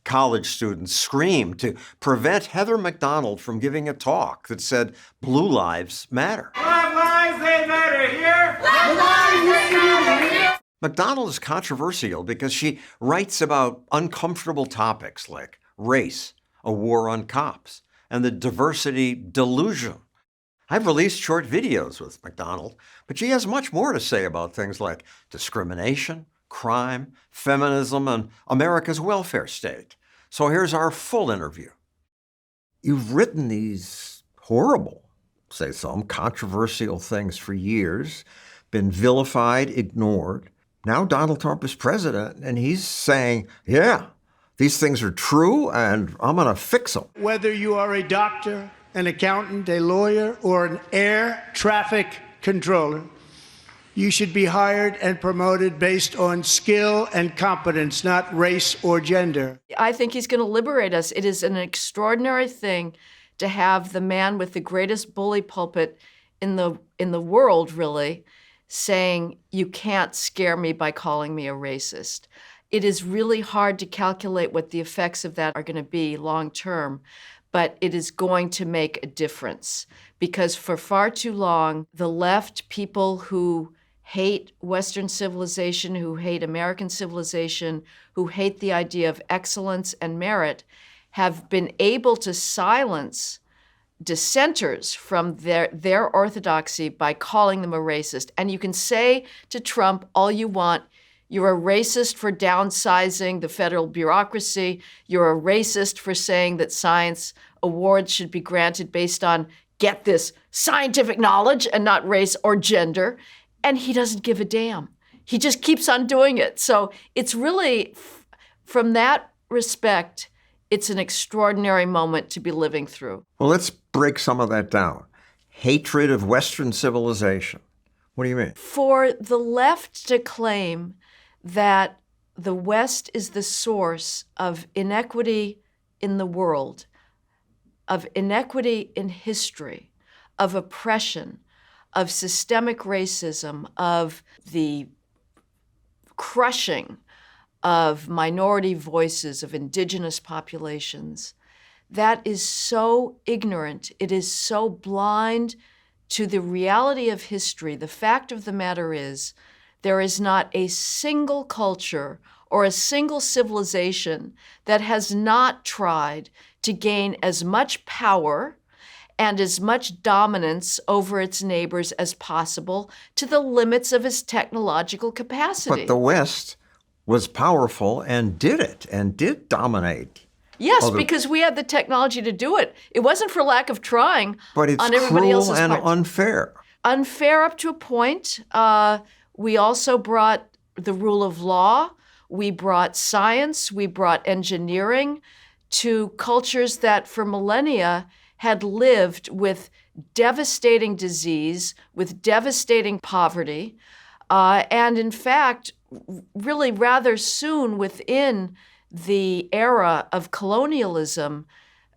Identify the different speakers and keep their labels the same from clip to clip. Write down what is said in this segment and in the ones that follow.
Speaker 1: college students screamed to prevent Heather McDonald from giving a talk that said Blue Lives Matter.
Speaker 2: Black lives, they matter here. Black lives, they matter here.
Speaker 1: McDonald is controversial because she writes about uncomfortable topics like race, a war on cops, and the diversity delusion. I've released short videos with McDonald, but she has much more to say about things like discrimination, crime, feminism, and America's welfare state. So here's our full interview. You've written these horrible, say some, controversial things for years, been vilified, ignored. Now Donald Trump is president, and he's saying, yeah, these things are true, and I'm going to fix them.
Speaker 3: Whether you are a doctor, an accountant, a lawyer, or an air traffic controller, you should be hired and promoted based on skill and competence, not race or gender.
Speaker 4: I think he's going to liberate us. It is an extraordinary thing to have the man with the greatest bully pulpit in the world, really, saying, you can't scare me by calling me a racist. It is really hard to calculate what the effects of that are going to be long term, but it is going to make a difference. Because for far too long, the left, people who hate Western civilization, who hate American civilization, who hate the idea of excellence and merit, have been able to silence dissenters from their orthodoxy by calling them a racist. And you can say to Trump all you want, you're a racist for downsizing the federal bureaucracy. You're a racist for saying that science awards should be granted based on, get this, scientific knowledge and not race or gender. And he doesn't give a damn. He just keeps on doing it. So it's really, from that respect, it's an extraordinary moment to be living through.
Speaker 1: Well, let's break some of that down. Hatred of Western civilization. What do you mean?
Speaker 4: For the left to claim that the West is the source of inequity in the world, of inequity in history, of oppression, of systemic racism, of the crushing of minority voices, of indigenous populations, that is so ignorant. It is so blind to the reality of history. The fact of the matter is, there is not a single culture or a single civilization that has not tried to gain as much power and as much dominance over its neighbors as possible to the limits of its technological capacity.
Speaker 1: But the West was powerful and did it, and did dominate.
Speaker 4: Yes, because we had the technology to do it. It wasn't for lack of trying
Speaker 1: but it's
Speaker 4: on everybody else's
Speaker 1: cruel and
Speaker 4: part.
Speaker 1: unfair.
Speaker 4: Unfair up to a point. We also brought the rule of law. We brought science. We brought engineering to cultures that for millennia had lived with devastating disease, with devastating poverty. And in fact, really rather soon within the era of colonialism,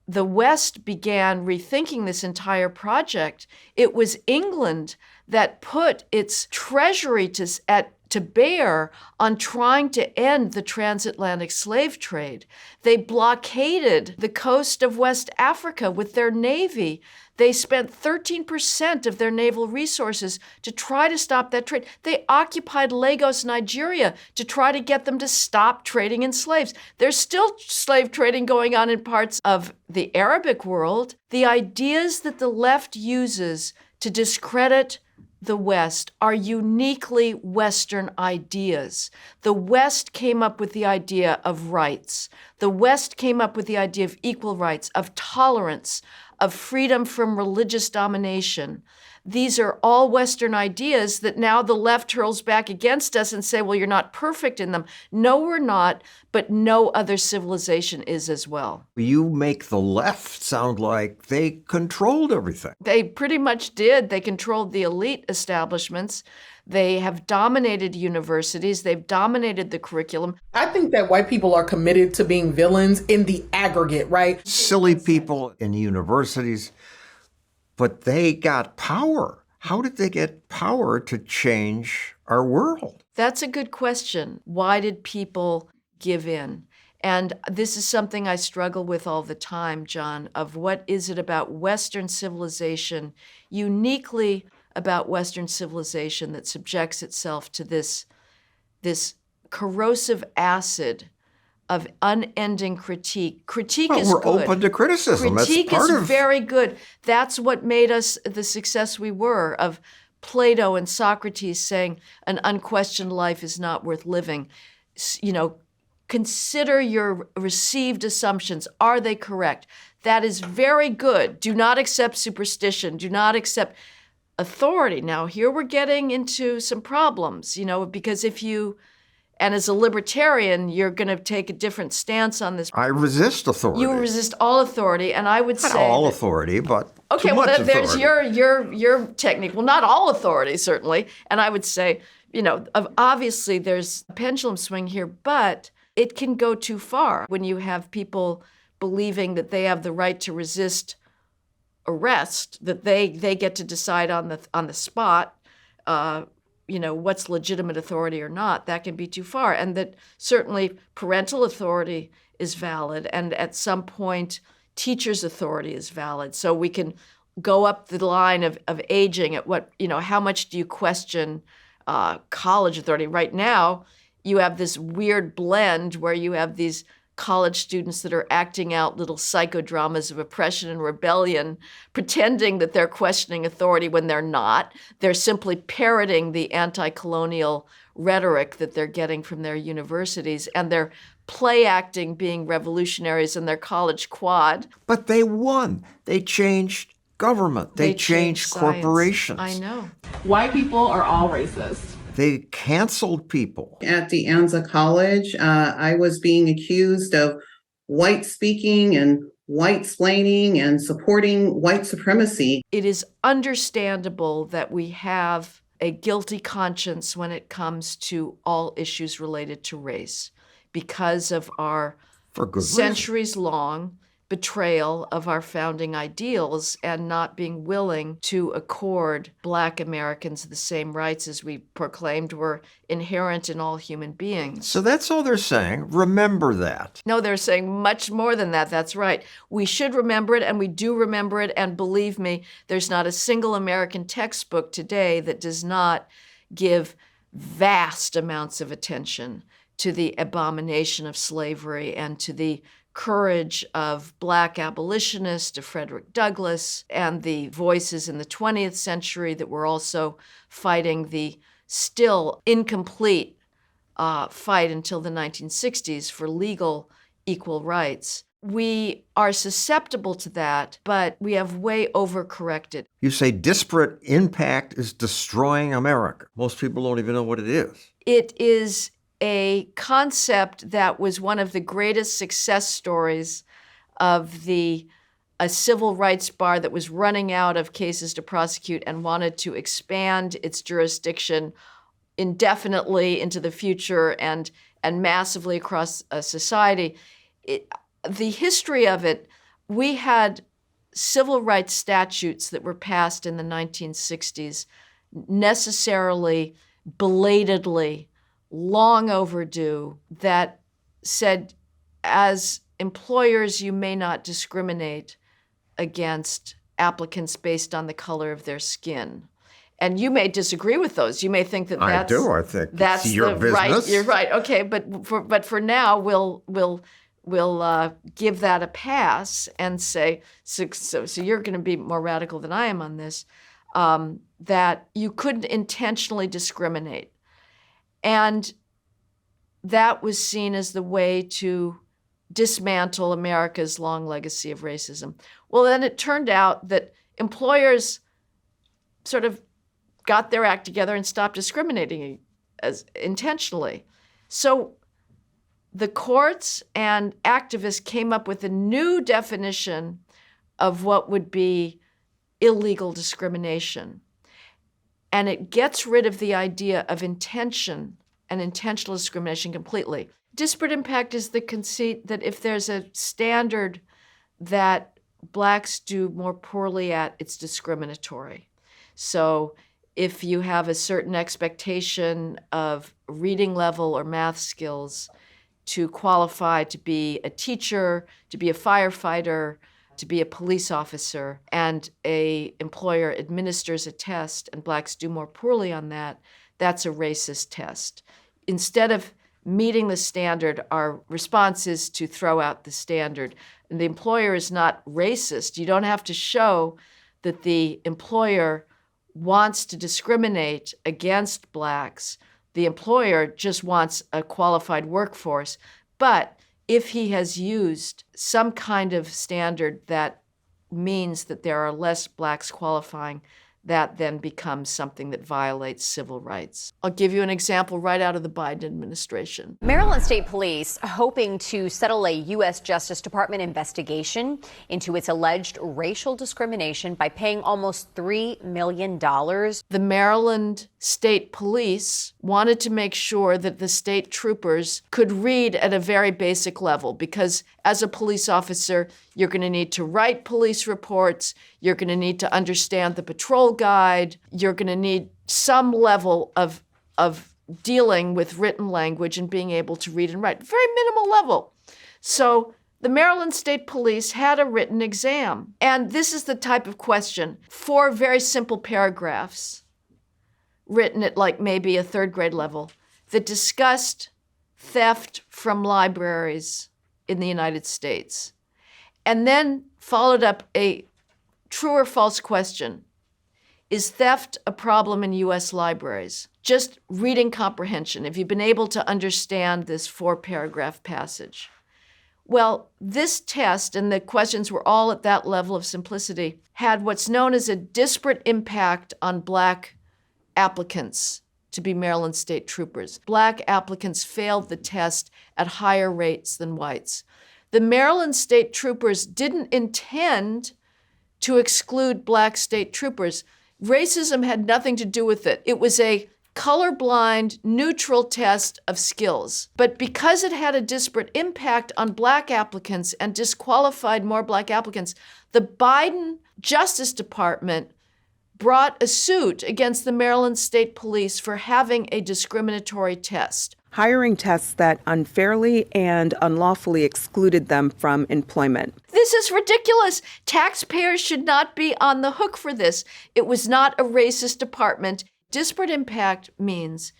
Speaker 4: the West began rethinking this entire project. It was England that put its treasury to bear on trying to end the transatlantic slave trade. They blockaded the coast of West Africa with their navy. They spent 13% of their naval resources to try to stop that trade. They occupied Lagos, Nigeria, to try to get them to stop trading in slaves. There's still slave trading going on in parts of the Arabic world. The ideas that the left uses to discredit the West are uniquely Western ideas. The West came up with the idea of rights. The West came up with the idea of equal rights, of tolerance, of freedom from religious domination. These are all Western ideas that now the left hurls back against us and say, well, you're not perfect in them. No, we're not, but no other civilization is as well.
Speaker 1: You make the left sound like they controlled everything.
Speaker 4: They pretty much did. They controlled the elite establishments. They have dominated universities. They've dominated the curriculum.
Speaker 5: I think that white people are committed to being villains in the aggregate, right?
Speaker 1: Silly people in universities, but they got power. How did they get power to change our world?
Speaker 4: That's a good question. Why did people give in? And this is something I struggle with all the time, John, of what is it about Western civilization, uniquely about Western civilization, that subjects itself to this corrosive acid of unending critique. Critique
Speaker 1: Well,
Speaker 4: is
Speaker 1: we're
Speaker 4: good.
Speaker 1: open to criticism.
Speaker 4: Critique
Speaker 1: That's part
Speaker 4: is
Speaker 1: of
Speaker 4: very good. That's what made us the success we were, of Plato and Socrates saying an unquestioned life is not worth living. Consider your received assumptions. Are they correct? That is very good. Do not accept superstition. Do not accept authority. Now, here we're getting into some problems, because and as a libertarian, you're going to take a different stance on this.
Speaker 1: I resist authority.
Speaker 4: You resist all authority, and I would
Speaker 1: Not
Speaker 4: say
Speaker 1: all authority, but
Speaker 4: okay.
Speaker 1: too
Speaker 4: Well,
Speaker 1: much
Speaker 4: there's
Speaker 1: authority.
Speaker 4: your technique. Well, not all authority, certainly. And I would say, obviously there's a pendulum swing here, but it can go too far when you have people believing that they have the right to resist arrest, that they get to decide on the spot. What's legitimate authority or not, that can be too far. And that certainly parental authority is valid, and at some point teachers' authority is valid. So we can go up the line of aging at how much do you question college authority? Right now, you have this weird blend where you have these college students that are acting out little psychodramas of oppression and rebellion, pretending that they're questioning authority when they're not. They're simply parroting the anti-colonial rhetoric that they're getting from their universities, and they're play acting being revolutionaries in their college quad.
Speaker 1: But they won. They changed government. They changed
Speaker 4: science.
Speaker 1: corporations.
Speaker 4: I know.
Speaker 5: White people are all racist.
Speaker 1: They canceled people.
Speaker 6: At De Anza College, I was being accused of white speaking and white splaining and supporting white supremacy.
Speaker 4: It is understandable that we have a guilty conscience when it comes to all issues related to race because of our
Speaker 1: For good reason.
Speaker 4: centuries-long betrayal of our founding ideals and not being willing to accord Black Americans the same rights as we proclaimed were inherent in all human beings.
Speaker 1: So that's all they're saying. Remember that.
Speaker 4: No, they're saying much more than that. That's right. We should remember it, and we do remember it. And believe me, there's not a single American textbook today that does not give vast amounts of attention to the abomination of slavery and to the courage of Black abolitionists, of Frederick Douglass, and the voices in the 20th century that were also fighting the still incomplete fight until the 1960s for legal equal rights. We are susceptible to that, but we have way overcorrected.
Speaker 1: You say disparate impact is destroying America. Most people don't even know what it is.
Speaker 4: It is a concept that was one of the greatest success stories of a civil rights bar that was running out of cases to prosecute and wanted to expand its jurisdiction indefinitely into the future and massively across society. The history of it, we had civil rights statutes that were passed in the 1960s, necessarily, belatedly, long overdue, that said, as employers, you may not discriminate against applicants based on the color of their skin. And you may disagree with those. You may think that that's...
Speaker 1: I do. I think
Speaker 4: that's
Speaker 1: it's your business.
Speaker 4: Right. You're right. Okay, but for now, we'll give that a pass and say, so you're going to be more radical than I am on this, that you couldn't intentionally discriminate. And that was seen as the way to dismantle America's long legacy of racism. Well, then it turned out that employers sort of got their act together and stopped discriminating as intentionally. So the courts and activists came up with a new definition of what would be illegal discrimination. And it gets rid of the idea of intention and intentional discrimination completely. Disparate impact is the conceit that if there's a standard that Blacks do more poorly at, it's discriminatory. So if you have a certain expectation of reading level or math skills, to qualify to be a teacher, to be a firefighter, to be a police officer, and a employer administers a test and blacks do more poorly on that, that's a racist test. Instead of meeting the standard, our response is to throw out the standard. And the employer is not racist. You don't have to show that the employer wants to discriminate against blacks. The employer just wants a qualified workforce. But if he has used some kind of standard that means that there are less blacks qualifying, that then becomes something that violates civil rights. I'll give you an example right out of the Biden administration.
Speaker 7: Maryland State Police hoping to settle a U.S. Justice Department investigation into its alleged racial discrimination by paying almost $3 million.
Speaker 4: The Maryland State Police wanted to make sure that the state troopers could read at a very basic level, because as a police officer, you're going to need to write police reports, you're going to need to understand the patrol guide, you're going to need some level of dealing with written language and being able to read and write, very minimal level. So the Maryland State Police had a written exam. And this is the type of question, 4 very simple paragraphs written at like maybe a 3rd grade level that discussed theft from libraries in the United States. And then followed up a true or false question. Is theft a problem in U.S. libraries? Just reading comprehension, if you've been able to understand this 4-paragraph passage. Well, this test, and the questions were all at that level of simplicity, had what's known as a disparate impact on black applicants to be Maryland State Troopers. Black applicants failed the test at higher rates than whites. The Maryland State Troopers didn't intend to exclude black state troopers. Racism had nothing to do with it. It was a colorblind, neutral test of skills. But because it had a disparate impact on black applicants and disqualified more black applicants, the Biden Justice Department brought a suit against the Maryland State Police for having a discriminatory test.
Speaker 8: Hiring tests that unfairly and unlawfully excluded them from employment.
Speaker 4: This is ridiculous. Taxpayers should not be on the hook for this. It was not a racist department. Disparate impact means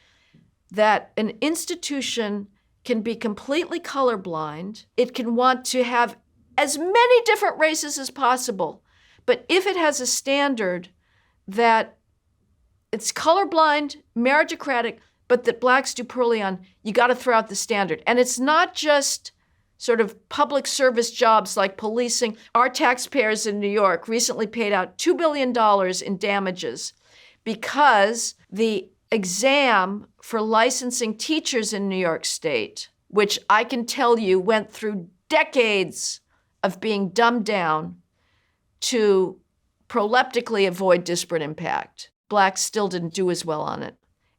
Speaker 4: that an institution can be completely colorblind. It can want to have as many different races as possible. But if it has a standard that it's colorblind, meritocratic, but that blacks do poorly on, you got to throw out the standard. And it's not just sort of public service jobs like policing. Our taxpayers in New York recently paid out $2 billion in damages because the exam for licensing teachers in New York State, which I can tell you went through decades of being dumbed down to proleptically avoid disparate impact. Blacks still didn't do as well on it.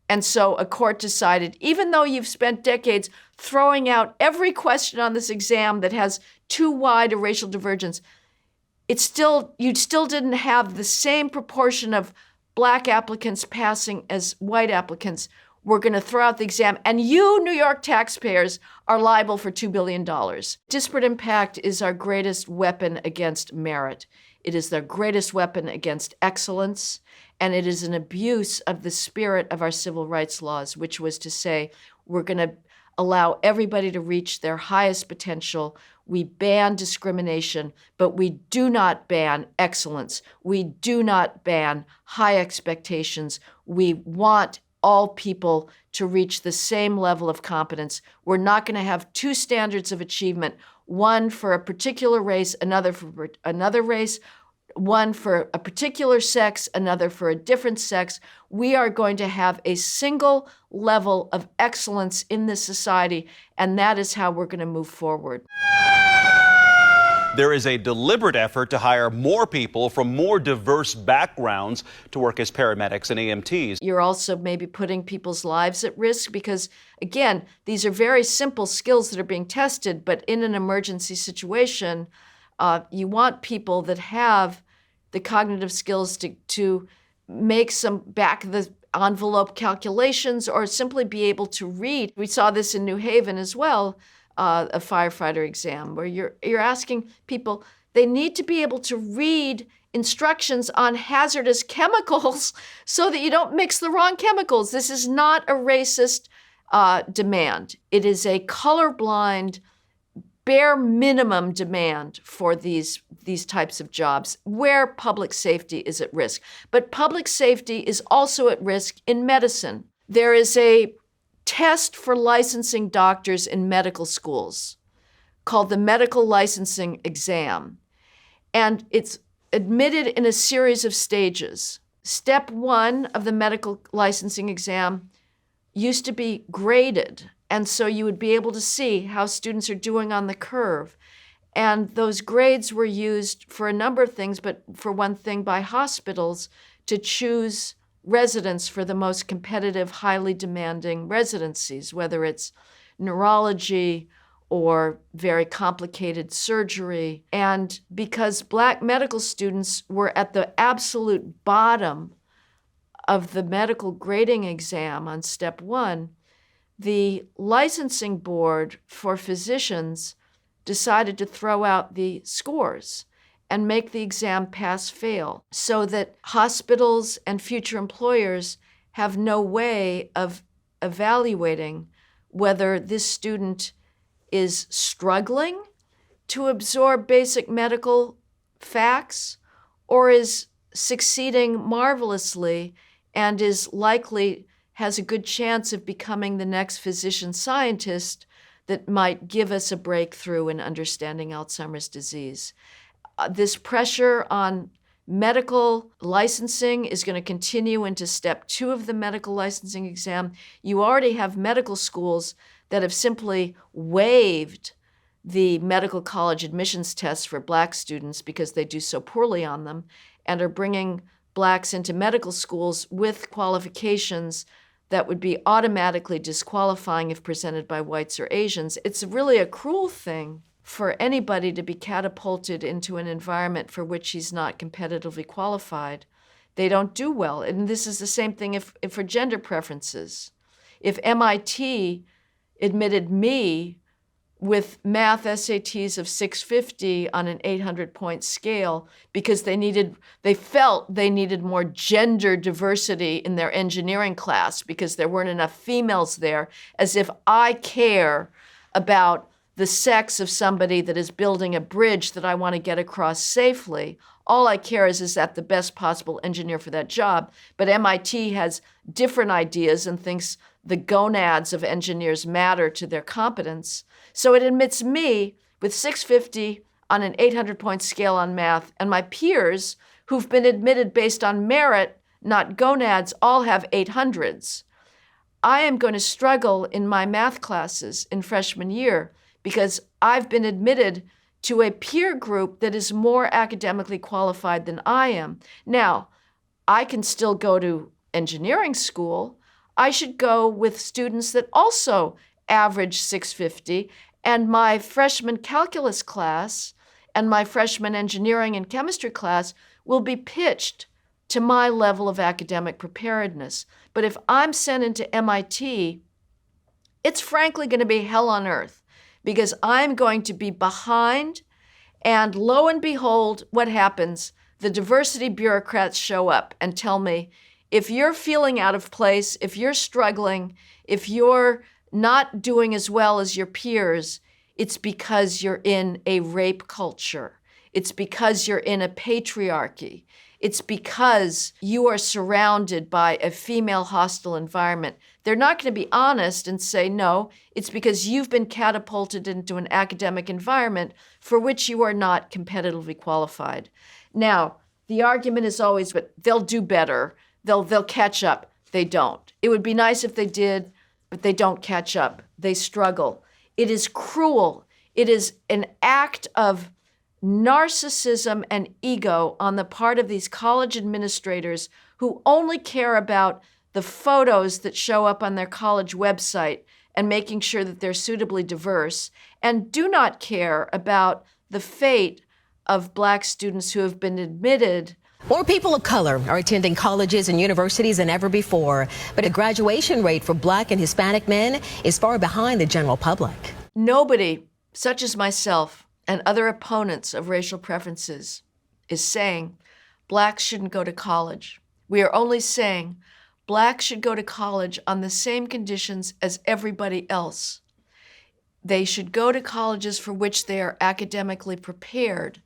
Speaker 4: And so a court decided, even though you've spent decades throwing out every question on this exam that has too wide a racial divergence, you still didn't have the same proportion of black applicants passing as white applicants. We're going to throw out the exam, and you, New York taxpayers, are liable for $2 billion. Disparate impact is our greatest weapon against merit. It is their greatest weapon against excellence, and it is an abuse of the spirit of our civil rights laws, which was to say, we're going to allow everybody to reach their highest potential. We ban discrimination, but we do not ban excellence. We do not ban high expectations. We want all people to reach the same level of competence. We're not going to have 2 standards of achievement, one for a particular race, another for another race, one for a particular sex, another for a different sex. We are going to have a single level of excellence in this society, and that is how we're going to move forward.
Speaker 9: There is a deliberate effort to hire more people from more diverse backgrounds to work as paramedics and EMTs.
Speaker 4: You're also maybe putting people's lives at risk because, again, these are very simple skills that are being tested, but in an emergency situation, you want people that have the cognitive skills to make some back envelope calculations or simply be able to read. We saw this in New Haven as well, a firefighter exam, where you're asking people, they need to be able to read instructions on hazardous chemicals so that you don't mix the wrong chemicals. This is not a racist demand. It is a colorblind, bare minimum demand for these types of jobs where public safety is at risk. But public safety is also at risk in medicine. There is a test for licensing doctors in medical schools called the medical licensing exam. And it's admitted in a series of stages. Step 1 of the medical licensing exam used to be graded. And so you would be able to see how students are doing on the curve. And those grades were used for a number of things, but for one thing, by hospitals to choose residents for the most competitive, highly demanding residencies, whether it's neurology or very complicated surgery. And because Black medical students were at the absolute bottom of the medical grading exam on step 1, the licensing board for physicians decided to throw out the scores and make the exam pass-fail so that hospitals and future employers have no way of evaluating whether this student is struggling to absorb basic medical facts or is succeeding marvelously and is likely has a good chance of becoming the next physician scientist that might give us a breakthrough in understanding Alzheimer's disease. This pressure on medical licensing is going to continue into step 2 of the medical licensing exam. You already have medical schools that have simply waived the medical college admissions tests for Black students because they do so poorly on them, and are bringing Blacks into medical schools with qualifications that would be automatically disqualifying if presented by whites or Asians. It's really a cruel thing for anybody to be catapulted into an environment for which he's not competitively qualified. They don't do well. And this is the same thing if for gender preferences. If MIT admitted me with math SATs of 650 on an 800-point scale because they felt they needed more gender diversity in their engineering class because there weren't enough females there, as if I care about the sex of somebody that is building a bridge that I want to get across safely. All I care is that the best possible engineer for that job. But MIT has different ideas and thinks the gonads of engineers matter to their competence. So it admits me with 650 on an 800-point scale on math, and my peers who've been admitted based on merit, not gonads, all have 800s. I am going to struggle in my math classes in freshman year because I've been admitted to a peer group that is more academically qualified than I am. Now, I can still go to engineering school. I should go with students that also average 650, and my freshman calculus class and my freshman engineering and chemistry class will be pitched to my level of academic preparedness. But if I'm sent into MIT, it's frankly going to be hell on earth because I'm going to be behind, and lo and behold, what happens? The diversity bureaucrats show up and tell me, if you're feeling out of place, if you're struggling, if you're not doing as well as your peers, it's because you're in a rape culture. It's because you're in a patriarchy. It's because you are surrounded by a female hostile environment. They're not going to be honest and say, no, it's because you've been catapulted into an academic environment for which you are not competitively qualified. Now, the argument is always, but they'll do better. They'll catch up. They don't. It would be nice if they did, but they don't catch up. They struggle. It is cruel. It is an act of narcissism and ego on the part of these college administrators who only care about the photos that show up on their college website and making sure that they're suitably diverse, and do not care about the fate of Black students who have been admitted
Speaker 10: More people of color are attending colleges and universities than ever before, but the graduation rate for Black and Hispanic men is far behind the general public.
Speaker 4: Nobody, such as myself and other opponents of racial preferences, is saying Blacks shouldn't go to college. We are only saying Blacks should go to college on the same conditions as everybody else. They should go to colleges for which they are academically prepared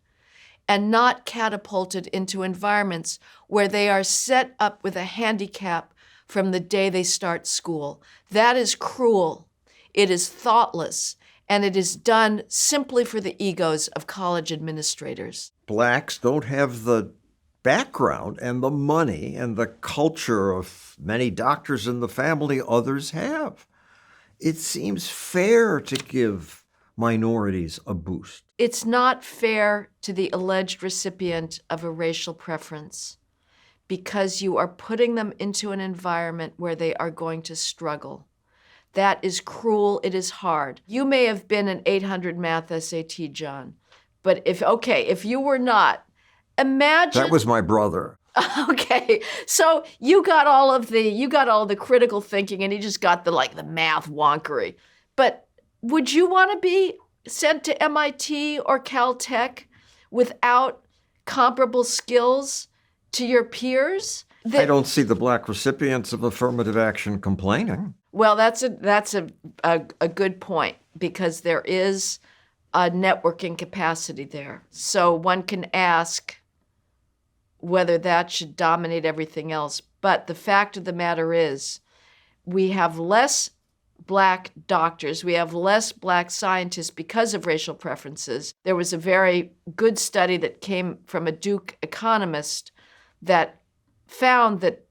Speaker 4: and not catapulted into environments where they are set up with a handicap from the day they start school. That is cruel. It is thoughtless, and it is done simply for the egos of college administrators.
Speaker 1: Blacks don't have the background and the money and the culture of many doctors in the family others have. It seems fair to give minorities a boost.
Speaker 4: It's not fair to the alleged recipient of a racial preference because you are putting them into an environment where they are going to struggle. That is cruel. It is hard. You may have been an 800 math SAT, John, but if you were not, imagine.
Speaker 1: That was my brother.
Speaker 4: Okay, so you got all the critical thinking, and you just got the math wonkery. But would you want to be sent to MIT or Caltech without comparable skills to your peers?
Speaker 1: I don't see the Black recipients of affirmative action complaining.
Speaker 4: Well, that's a good point, because there is a networking capacity there. So one can ask whether that should dominate everything else. But the fact of the matter is, we have less Black doctors, we have less Black scientists because of racial preferences. There was a very good study that came from a Duke economist that found that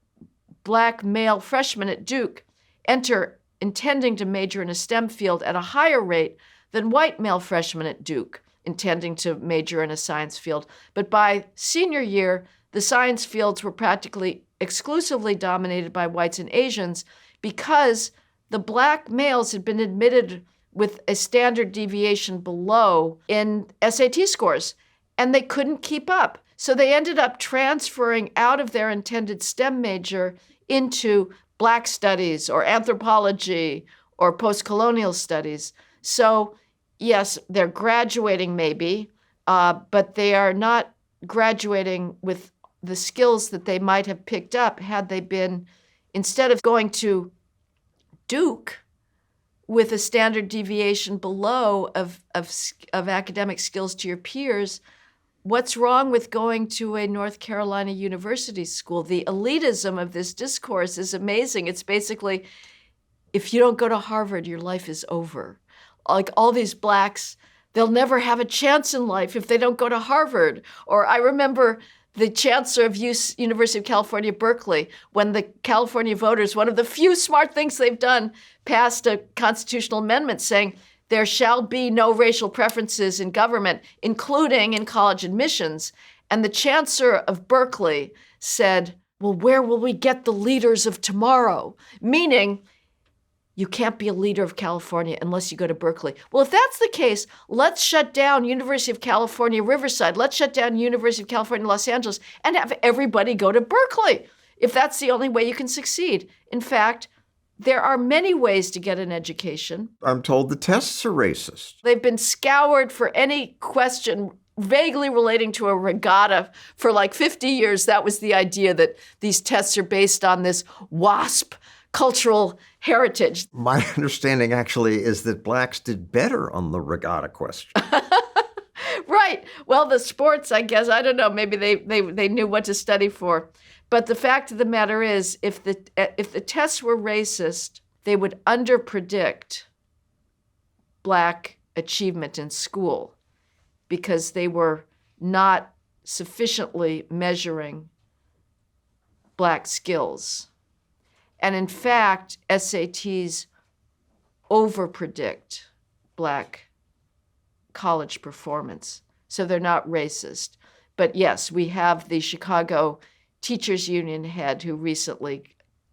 Speaker 4: Black male freshmen at Duke enter intending to major in a STEM field at a higher rate than white male freshmen at Duke intending to major in a science field. But by senior year, the science fields were practically exclusively dominated by whites and Asians because the Black males had been admitted with a standard deviation below in SAT scores, and they couldn't keep up. So they ended up transferring out of their intended STEM major into Black studies or anthropology or post-colonial studies. So yes, they're graduating maybe, but they are not graduating with the skills that they might have picked up had they been, instead of going to Duke with a standard deviation below of academic skills to your peers. What's wrong with going to a North Carolina university school? The elitism of this discourse is amazing. It's basically, if you don't go to Harvard, your life is over. Like all these Blacks, they'll never have a chance in life if they don't go to Harvard. Or I remember the chancellor of University of California, Berkeley, when the California voters, one of the few smart things they've done, passed a constitutional amendment saying there shall be no racial preferences in government, including in college admissions. And the chancellor of Berkeley said, well, where will we get the leaders of tomorrow? Meaning, you can't be a leader of California unless you go to Berkeley. Well, if that's the case, let's shut down University of California, Riverside. Let's shut down University of California, Los Angeles, and have everybody go to Berkeley, if that's the only way you can succeed. In fact, there are many ways to get an education.
Speaker 1: I'm told the tests are racist.
Speaker 4: They've been scoured for any question vaguely relating to a regatta for like 50 years. That was the idea, that these tests are based on this WASP cultural heritage.
Speaker 1: My understanding actually is that Blacks did better on the regatta question.
Speaker 4: Right. Well, the sports, I guess, I don't know, maybe they knew what to study for. But the fact of the matter is, if the tests were racist, they would underpredict Black achievement in school because they were not sufficiently measuring Black skills. And in fact, SATs overpredict Black college performance. So they're not racist. But yes, we have the Chicago Teachers Union head who recently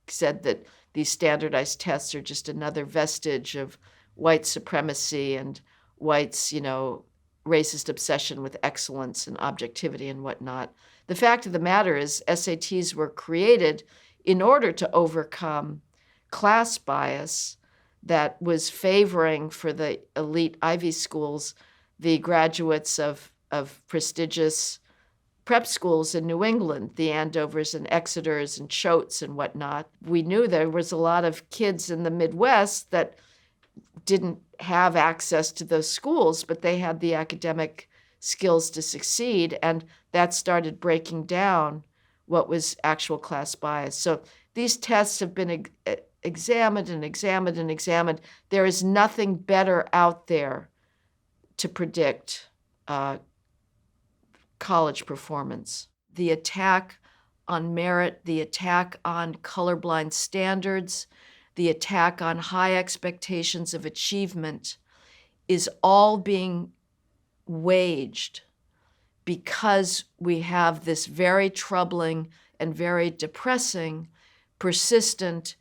Speaker 4: said that these standardized tests are just another vestige of white supremacy and whites, racist obsession with excellence and objectivity and whatnot. The fact of the matter is SATs were created in order to overcome class bias that was favoring for the elite Ivy schools the graduates of prestigious prep schools in New England, the Andovers and Exeters and Choates and whatnot. We knew there was a lot of kids in the Midwest that didn't have access to those schools, but they had the academic skills to succeed, and that started breaking down what was actual class bias. So these tests have been examined and examined and examined. There is nothing better out there to predict college performance. The attack on merit, the attack on colorblind standards, the attack on high expectations of achievement is all being waged because we have this very troubling and very depressing, persistent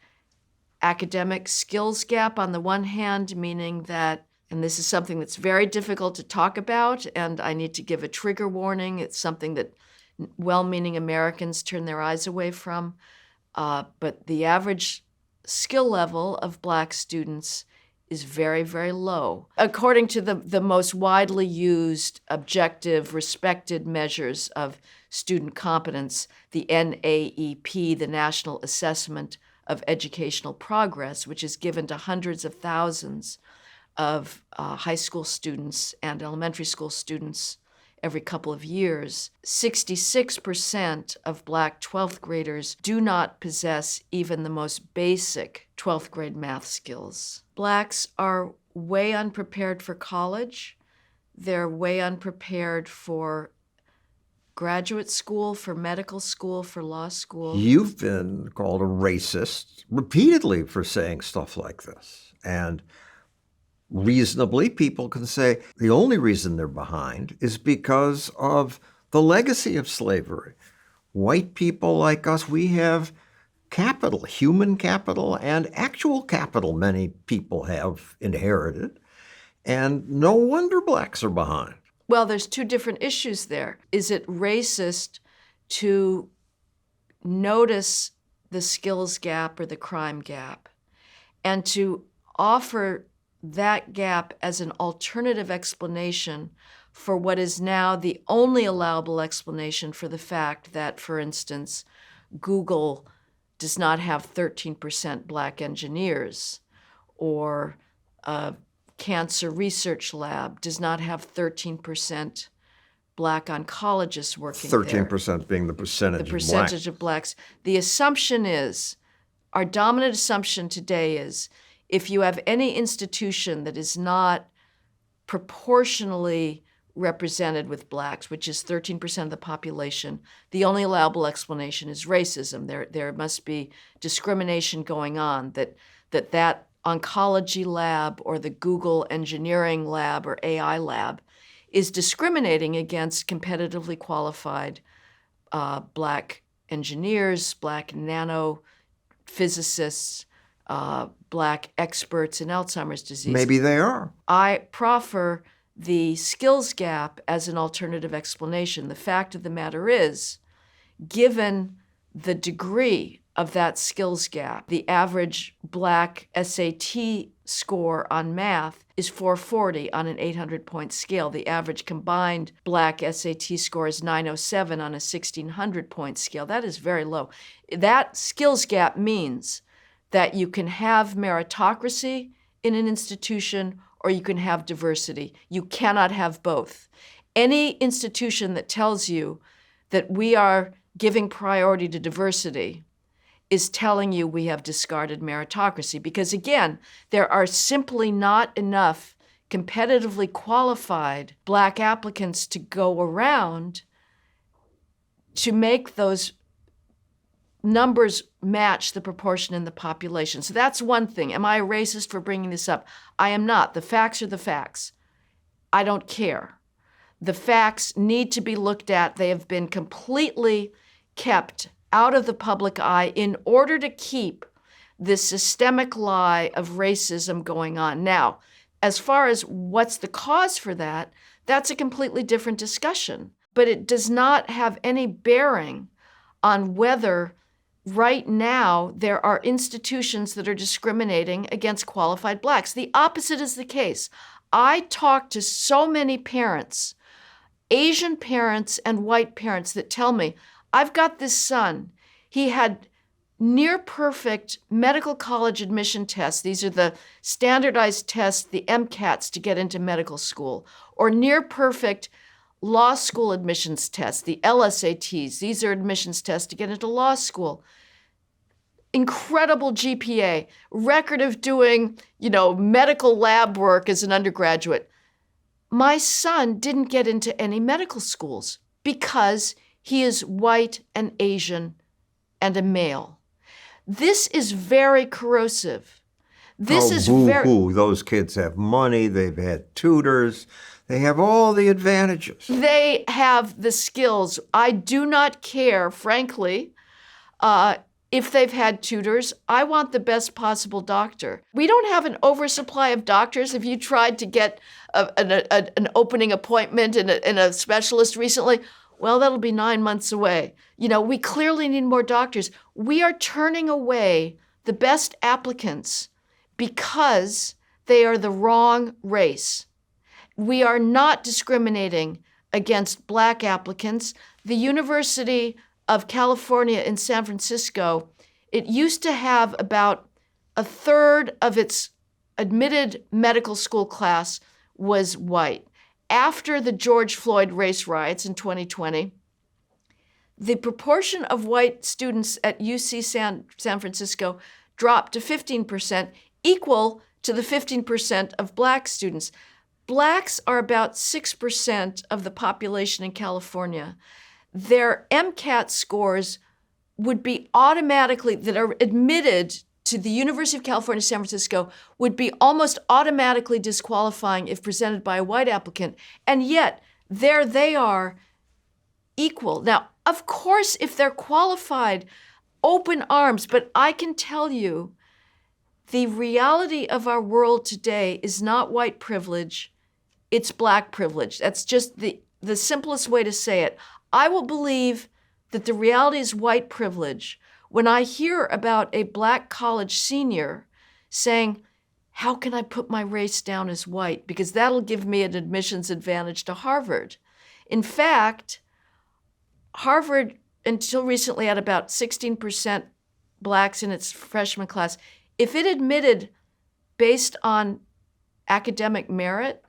Speaker 4: academic skills gap on the one hand, meaning that, and this is something that's very difficult to talk about, and I need to give a trigger warning. It's something that well-meaning Americans turn their eyes away from. But the average skill level of Black students is very, very low. According to the most widely used, objective, respected measures of student competence, the NAEP, the National Assessment of Educational Progress, which is given to hundreds of thousands of high school students and elementary school students every couple of years, 66% of Black 12th graders do not possess even the most basic 12th grade math skills. Blacks are way unprepared for college. They're way unprepared for graduate school, for medical school, for law school.
Speaker 1: You've been called a racist repeatedly for saying stuff like this. And reasonably, people can say the only reason they're behind is because of the legacy of slavery. White people like us, we have capital, human capital, and actual capital many people have inherited. And no wonder Blacks are behind.
Speaker 4: Well, there's two different issues there. Is it racist to notice the skills gap or the crime gap and to offer that gap as an alternative explanation for what is now the only allowable explanation for the fact that, for instance, Google does not have 13% Black engineers, or a cancer research lab does not have 13% Black oncologists working
Speaker 1: 13%
Speaker 4: there.
Speaker 1: being the percentage,
Speaker 4: The percentage of Blacks. The assumption is, our dominant assumption today is, if you have any institution that is not proportionally represented with Blacks, which is 13% of the population, the only allowable explanation is racism. There must be discrimination going on, that oncology lab or the Google engineering lab or AI lab is discriminating against competitively qualified Black engineers, Black nanophysicists, Black experts in Alzheimer's disease.
Speaker 1: Maybe they are.
Speaker 4: I proffer the skills gap as an alternative explanation. The fact of the matter is, given the degree of that skills gap, the average Black SAT score on math is 440 on an 800-point scale. The average combined Black SAT score is 907 on a 1,600-point scale. That is very low. That skills gap means that you can have meritocracy in an institution or you can have diversity. You cannot have both. Any institution that tells you that we are giving priority to diversity is telling you we have discarded meritocracy, because again, there are simply not enough competitively qualified Black applicants to go around to make those numbers match the proportion in the population. So that's one thing. Am I a racist for bringing this up? I am not. The facts are the facts. I don't care. The facts need to be looked at. They have been completely kept out of the public eye in order to keep this systemic lie of racism going on. Now, as far as what's the cause for that, that's a completely different discussion. but it does not have any bearing on whether right now there are institutions that are discriminating against qualified blacks. The opposite is the case. I talk to so many parents, Asian parents and white parents, that tell me, I've got this son. He had near perfect medical college admission tests. These are the standardized tests, the MCATs to get into medical school, or near perfect law school admissions tests, the LSATs. These are admissions tests to get into law school. Incredible GPA, record of doing, medical lab work as an undergraduate. My son didn't get into any medical schools because he is white and Asian and a male. This is very corrosive.
Speaker 1: Boo-hoo. Those kids have money, they've had tutors, they have all the advantages.
Speaker 4: They have the skills. I do not care, frankly, if they've had tutors. I want the best possible doctor. We don't have an oversupply of doctors. If you tried to get an opening appointment in a specialist recently, well, that'll be 9 months away. We clearly need more doctors. We are turning away the best applicants because they are the wrong race. We are not discriminating against black applicants. The University of California in San Francisco, it used to have about a third of its admitted medical school class was white. After the George Floyd race riots in 2020, the proportion of white students at UC San Francisco dropped to 15%, equal to the 15% of black students. Blacks are about 6% of the population in California. Their MCAT scores would be automatically, that are admitted to the University of California, San Francisco, would be almost automatically disqualifying if presented by a white applicant. And yet, there they are, equal. Now, of course, if they're qualified, open arms, but I can tell you, the reality of our world today is not white privilege, it's black privilege. That's just the simplest way to say it. I will believe that the reality is white privilege when I hear about a black college senior saying, how can I put my race down as white? Because that'll give me an admissions advantage to Harvard. In fact, Harvard, until recently, had about 16% blacks in its freshman class. If it admitted based on academic merit,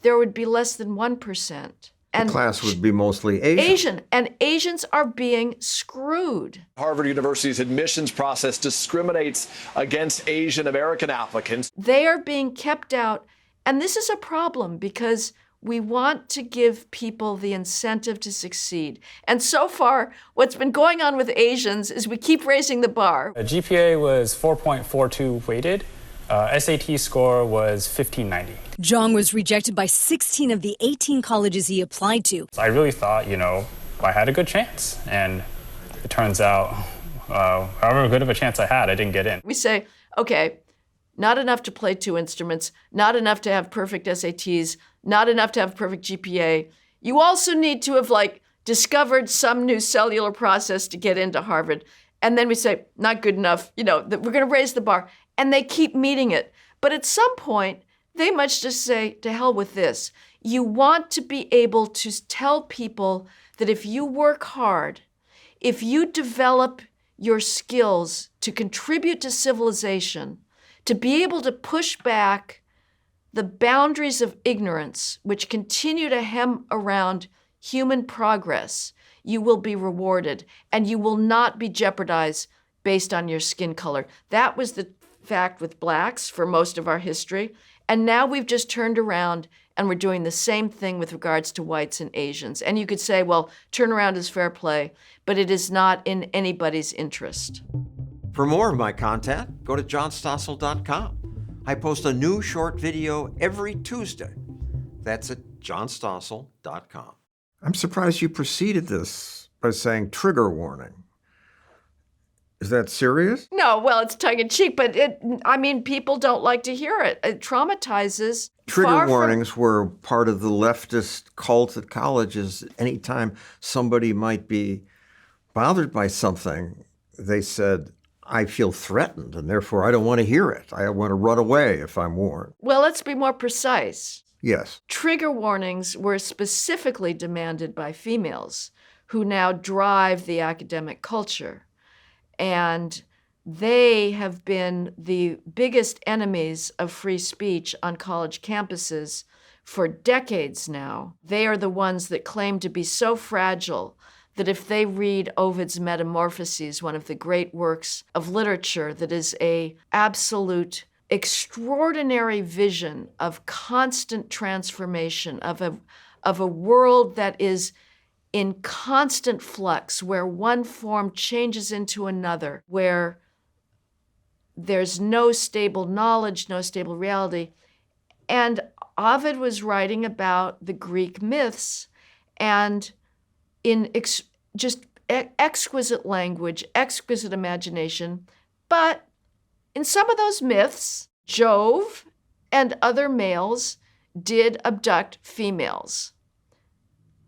Speaker 4: there would be less than 1%.
Speaker 1: And the class would be mostly Asian.
Speaker 4: And Asians are being screwed.
Speaker 11: Harvard University's admissions process discriminates against Asian American applicants.
Speaker 4: They are being kept out. And this is a problem because we want to give people the incentive to succeed. And so far, what's been going on with Asians is we keep raising the bar.
Speaker 12: A GPA was 4.42 weighted. SAT score was 1590.
Speaker 13: Zhang was rejected by 16 of the 18 colleges he applied to.
Speaker 12: I really thought, I had a good chance. And it turns out, however good of a chance I had, I didn't get in.
Speaker 4: We say, okay, not enough to play 2 instruments, not enough to have perfect SATs, not enough to have perfect GPA. You also need to have discovered some new cellular process to get into Harvard. And then we say, not good enough, that we're going to raise the bar. And they keep meeting it. But at some point, they must just say, to hell with this. You want to be able to tell people that if you work hard, if you develop your skills to contribute to civilization, to be able to push back the boundaries of ignorance, which continue to hem around human progress, you will be rewarded, and you will not be jeopardized based on your skin color. That was the fact with blacks for most of our history. And now we've just turned around and we're doing the same thing with regards to whites and Asians. And you could say, well, turnaround is fair play, but it is not in anybody's interest.
Speaker 1: For more of my content, go to johnstossel.com. I post a new short video every Tuesday. That's at johnstossel.com. I'm surprised you preceded this by saying trigger warning. Is that serious?
Speaker 4: No, well, it's tongue-in-cheek, but people don't like to hear it. It traumatizes.
Speaker 1: Trigger warnings were part of the leftist cult at colleges. Anytime somebody might be bothered by something, they said, I feel threatened, and therefore I don't want to hear it. I want to run away if I'm warned.
Speaker 4: Well, let's be more precise.
Speaker 1: Yes.
Speaker 4: Trigger warnings were specifically demanded by females who now drive the academic culture. And they have been the biggest enemies of free speech on college campuses for decades now. They are the ones that claim to be so fragile that if they read Ovid's Metamorphoses, one of the great works of literature that is an absolute extraordinary vision of constant transformation, of a world that is in constant flux, where one form changes into another, where there's no stable knowledge, no stable reality. And Ovid was writing about the Greek myths, and in just exquisite language, exquisite imagination. But in some of those myths, Jove and other males did abduct females.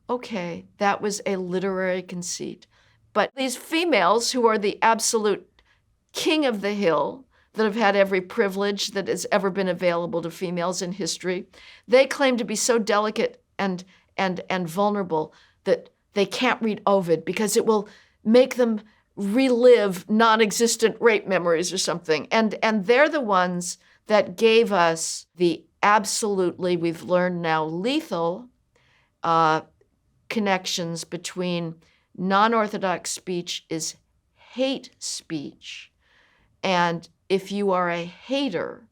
Speaker 4: Okay, that was a literary conceit. But these females, who are the absolute king of the hill, that have had every privilege that has ever been available to females in history, they claim to be so delicate and vulnerable that they can't read Ovid because it will make them relive non-existent rape memories or something. And they're the ones that gave us the absolutely, we've learned now, lethal connections between non-orthodox speech is hate speech. And if you are a hater,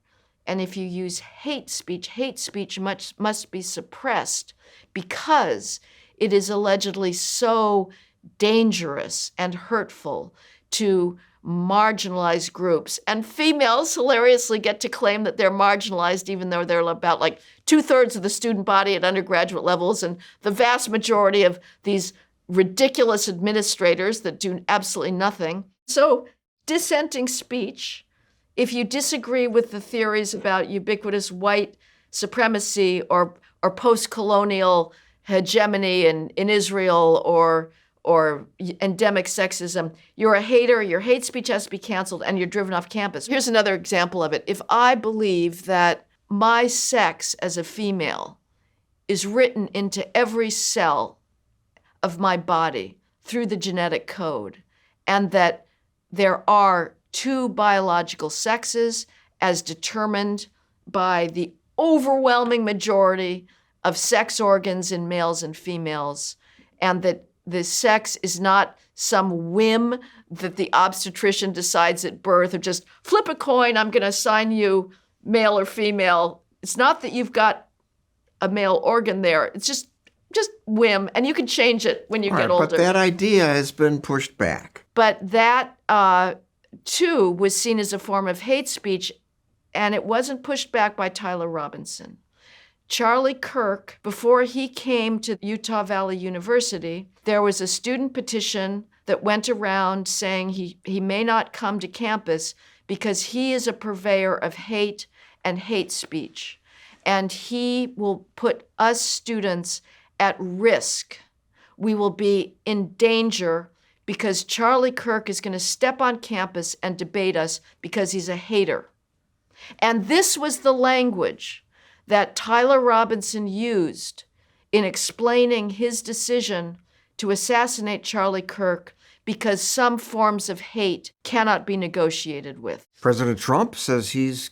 Speaker 4: and if you use hate speech must be suppressed because it is allegedly so dangerous and hurtful to marginalized groups. And females hilariously get to claim that they're marginalized, even though they're about like 2/3 of the student body at undergraduate levels, and the vast majority of these ridiculous administrators that do absolutely nothing. So dissenting speech, if you disagree with the theories about ubiquitous white supremacy or post-colonial hegemony in Israel or endemic sexism, you're a hater, your hate speech has to be canceled, and you're driven off campus. Here's another example of it. If I believe that my sex as a female is written into every cell of my body through the genetic code, and that there are two biological sexes as determined by the overwhelming majority of sex organs in males and females, and that the sex is not some whim that the obstetrician decides at birth, or just flip a coin, I'm going to assign you male or female. It's not that you've got a male organ there. It's just whim, and you can change it when you get older.
Speaker 1: But that idea has been pushed back.
Speaker 4: But that, too, was seen as a form of hate speech, and it wasn't pushed back by Tyler Robinson. Charlie Kirk, before he came to Utah Valley University, there was a student petition that went around saying he may not come to campus because he is a purveyor of hate and hate speech. And he will put us students at risk. We will be in danger because Charlie Kirk is going to step on campus and debate us because he's a hater. And this was the language that Tyler Robinson used in explaining his decision to assassinate Charlie Kirk because some forms of hate cannot be negotiated with.
Speaker 1: President Trump says he's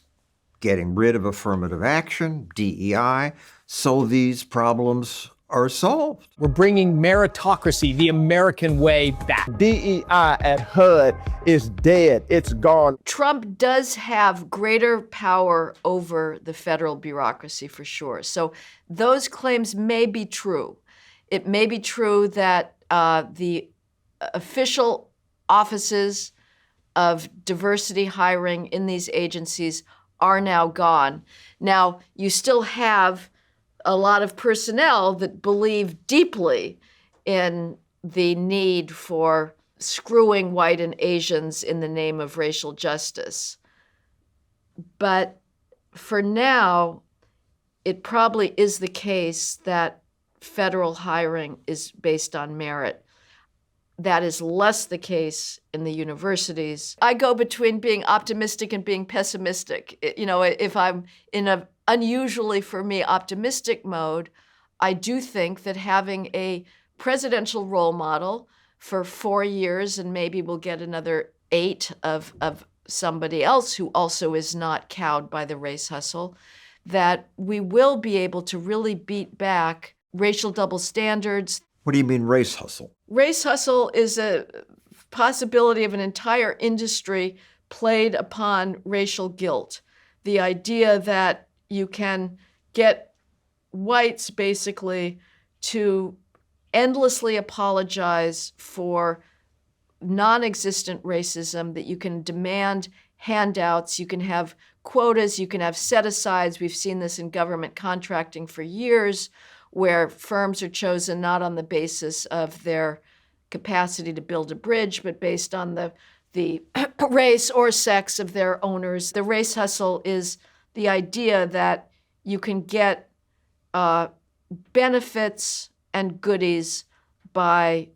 Speaker 1: getting rid of affirmative action, DEI, so these problems are solved.
Speaker 14: We're bringing meritocracy, the American way, back.
Speaker 15: DEI at HUD is dead. It's gone.
Speaker 4: Trump does have greater power over the federal bureaucracy, for sure. So those claims may be true. It may be true that the official offices of diversity hiring in these agencies are now gone. Now, you still have a lot of personnel that believe deeply in the need for screwing white and Asians in the name of racial justice. But for now, it probably is the case that federal hiring is based on merit. That is less the case in the universities. I go between being optimistic and being pessimistic. If I'm in an unusually for me optimistic mode, I do think that having a presidential role model for 4 years, and maybe we'll get another 8 of somebody else who also is not cowed by the race hustle, that we will be able to really beat back racial double standards.
Speaker 1: What do you mean race hustle?
Speaker 4: Race hustle is a possibility of an entire industry played upon racial guilt. The idea that you can get whites basically to endlessly apologize for non-existent racism, that you can demand handouts, you can have quotas, you can have set-asides. We've seen this in government contracting for years, where firms are chosen not on the basis of their capacity to build a bridge, but based on the race or sex of their owners. The race hustle is the idea that you can get benefits and goodies by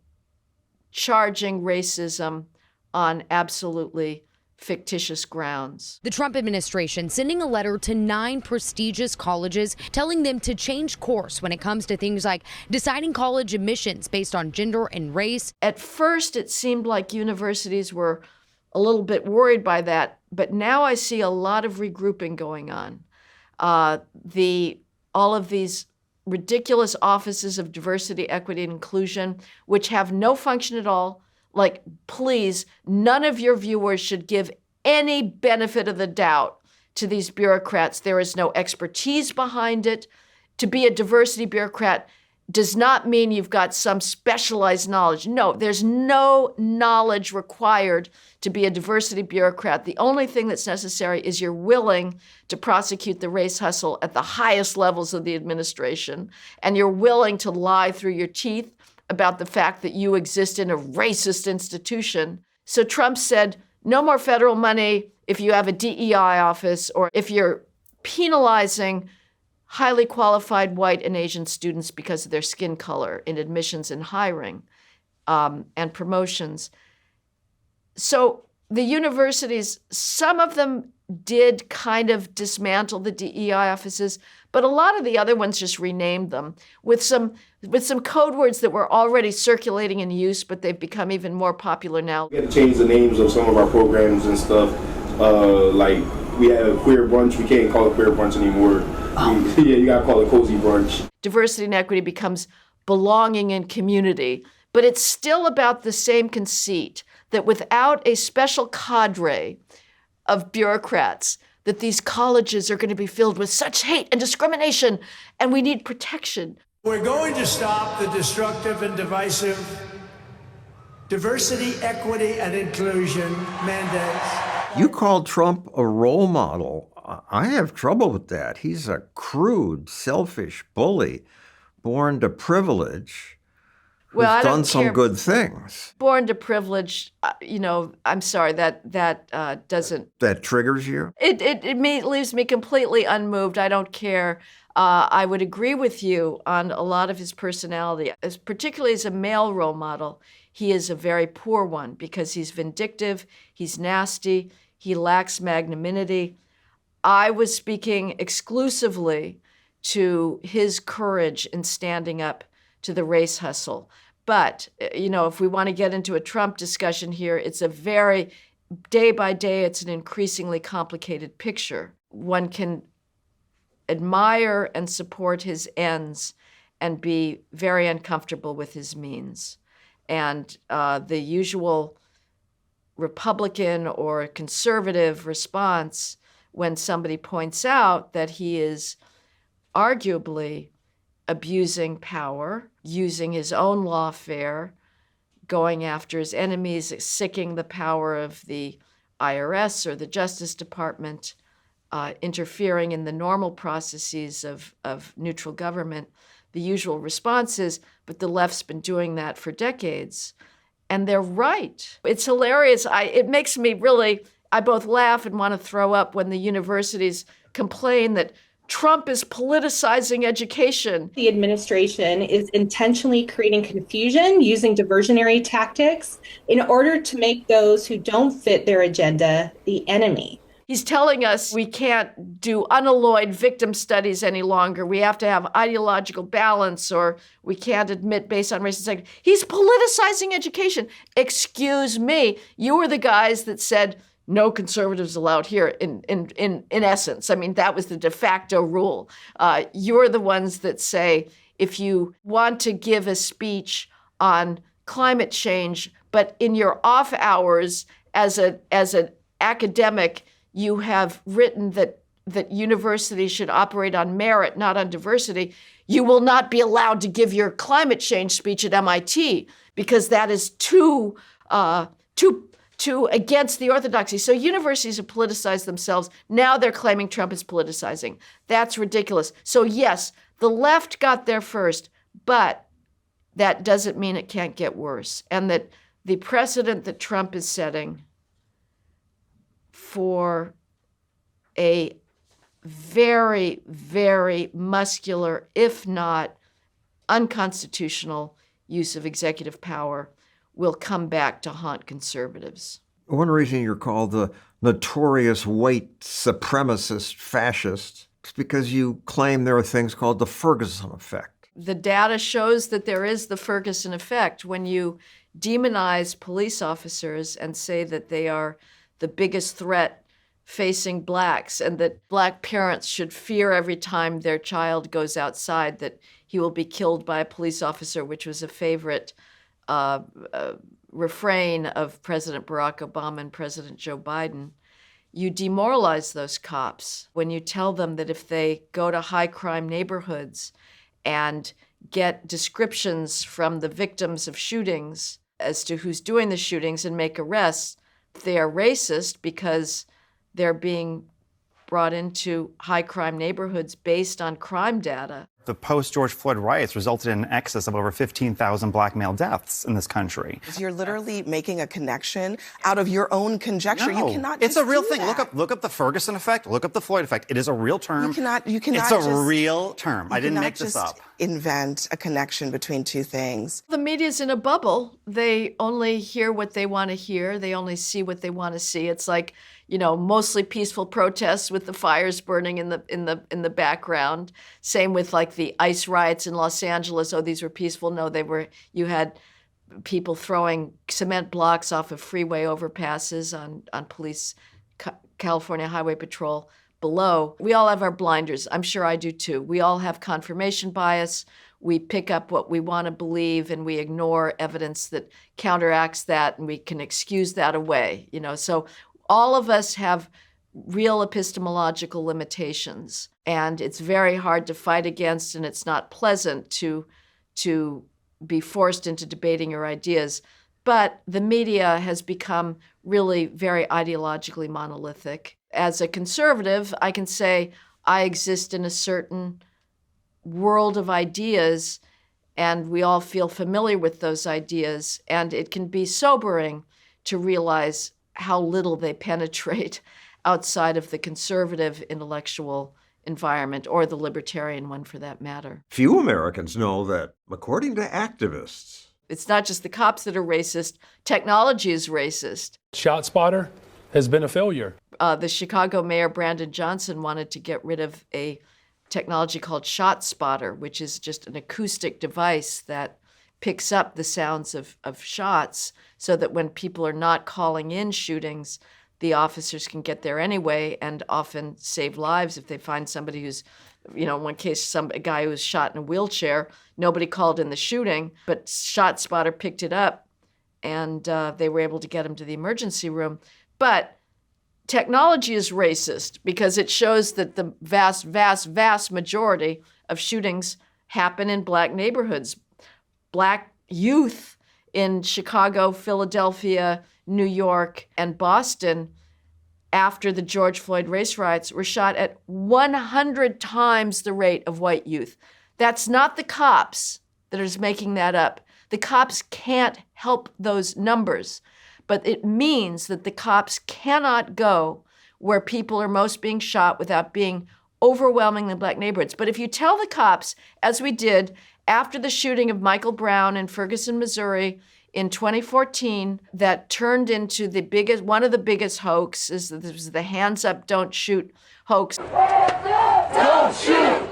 Speaker 4: charging racism on absolutely fictitious grounds.
Speaker 16: The Trump administration sending a letter to 9 prestigious colleges telling them to change course when it comes to things like deciding college admissions based on gender and race.
Speaker 4: At first, it seemed like universities were a little bit worried by that, but now I see a lot of regrouping going on. All of these ridiculous offices of diversity, equity, and inclusion, which have no function at all. Like, please, none of your viewers should give any benefit of the doubt to these bureaucrats. There is no expertise behind it. To be a diversity bureaucrat does not mean you've got some specialized knowledge. No, there's no knowledge required to be a diversity bureaucrat. The only thing that's necessary is you're willing to prosecute the race hustle at the highest levels of the administration, and you're willing to lie through your teeth about the fact that you exist in a racist institution. So Trump said, no more federal money if you have a DEI office, or if you're penalizing highly qualified white and Asian students because of their skin color in admissions and hiring and promotions. So the universities, some of them did kind of dismantle the DEI offices, but a lot of the other ones just renamed them with some code words that were already circulating in use, but they've become even more popular now.
Speaker 17: We had to change the names of some of our programs and stuff. Like we had a queer brunch, we can't call it queer brunch anymore. You gotta call it cozy brunch.
Speaker 4: Diversity and equity becomes belonging in community, but it's still about the same conceit that without a special cadre of bureaucrats, that these colleges are going to be filled with such hate and discrimination, and we need protection.
Speaker 3: We're going to stop the destructive and divisive diversity, equity, and inclusion mandates.
Speaker 1: You called Trump a role model. I have trouble with that. He's a crude, selfish bully, born to privilege, who's done some good things.
Speaker 4: Born to privilege, I'm sorry, that doesn't...
Speaker 1: That triggers you?
Speaker 4: It leaves me completely unmoved. I don't care. I would agree with you on a lot of his personality, particularly as a male role model. He is a very poor one because he's vindictive, he's nasty, he lacks magnanimity. I was speaking exclusively to his courage in standing up to the race hustle. But, if we want to get into a Trump discussion here, it's a very, day by day, it's an increasingly complicated picture. One can admire and support his ends and be very uncomfortable with his means. And the usual Republican or conservative response when somebody points out that he is arguably abusing power, using his own lawfare, going after his enemies, sicking the power of the IRS or the Justice Department, interfering in the normal processes of neutral government. The usual response is, but the left's been doing that for decades. And they're right. It's hilarious. It makes me really, I both laugh and want to throw up when the universities complain that Trump is politicizing education.
Speaker 18: The administration is intentionally creating confusion using diversionary tactics in order to make those who don't fit their agenda the enemy.
Speaker 4: He's telling us we can't do unalloyed victim studies any longer. We have to have ideological balance, or we can't admit based on race and sex. He's politicizing education. Excuse me. You were the guys that said no conservatives allowed here in essence. I mean, that was the de facto rule. You're the ones that say if you want to give a speech on climate change, but in your off hours as an academic, you have written that universities should operate on merit, not on diversity, you will not be allowed to give your climate change speech at MIT because that is too against the orthodoxy. So universities have politicized themselves. Now they're claiming Trump is politicizing. That's ridiculous. So yes, the left got there first, but that doesn't mean it can't get worse. And that the precedent that Trump is setting for a very, very muscular, if not unconstitutional, use of executive power will come back to haunt conservatives.
Speaker 1: One reason you're called the notorious white supremacist fascist is because you claim there are things called the Ferguson effect.
Speaker 4: The data shows that there is the Ferguson effect. When you demonize police officers and say that they are the biggest threat facing blacks and that black parents should fear every time their child goes outside that he will be killed by a police officer, which was a favorite refrain of President Barack Obama and President Joe Biden, you demoralize those cops when you tell them that if they go to high crime neighborhoods and get descriptions from the victims of shootings as to who's doing the shootings and make arrests, they are racist because they're being brought into high crime neighborhoods based on crime data.
Speaker 19: The post-George Floyd riots resulted in an excess of over 15,000 black male deaths in this country.
Speaker 20: You're literally making a connection out of your own conjecture.
Speaker 19: No,
Speaker 20: you cannot.
Speaker 19: It's a real thing.
Speaker 20: That.
Speaker 19: Look up the Ferguson effect. Look up the Floyd effect. It is a real term.
Speaker 20: You cannot.
Speaker 19: It's a real term. I didn't make this up.
Speaker 20: Invent a connection between two things.
Speaker 4: The media's in a bubble. They only hear what they want to hear. They only see what they want to see. It's like, mostly peaceful protests with the fires burning in the background. Same with like the ICE riots in Los Angeles. Oh, these were peaceful. No, they were. You had people throwing cement blocks off of freeway overpasses on police, California Highway Patrol below. We all have our blinders. I'm sure I do too. We all have confirmation bias. We pick up what we want to believe and we ignore evidence that counteracts that, and we can excuse that away. So all of us have real epistemological limitations, and it's very hard to fight against, and it's not pleasant to be forced into debating your ideas. But the media has become really very ideologically monolithic. As a conservative, I can say I exist in a certain world of ideas, and we all feel familiar with those ideas, and it can be sobering to realize how little they penetrate outside of the conservative intellectual environment, or the libertarian one for that matter.
Speaker 1: Few Americans know that, according to activists,
Speaker 4: it's not just the cops that are racist, technology is racist.
Speaker 21: ShotSpotter has been a failure.
Speaker 4: The Chicago Mayor Brandon Johnson wanted to get rid of a technology called ShotSpotter, which is just an acoustic device that picks up the sounds of shots so that when people are not calling in shootings, the officers can get there anyway and often save lives if they find somebody who's, in one case, a guy who was shot in a wheelchair. Nobody called in the shooting, but ShotSpotter picked it up and they were able to get him to the emergency room. But technology is racist because it shows that the vast, vast, vast majority of shootings happen in black neighborhoods. Black youth in Chicago, Philadelphia, New York, and Boston after the George Floyd race riots were shot at 100 times the rate of white youth. That's not the cops that is making that up. The cops can't help those numbers, but it means that the cops cannot go where people are most being shot without being overwhelmingly black neighborhoods. But if you tell the cops, as we did after the shooting of Michael Brown in Ferguson, Missouri in 2014, that turned into one of the biggest hoaxes, this was the hands up, don't shoot hoax. Don't shoot!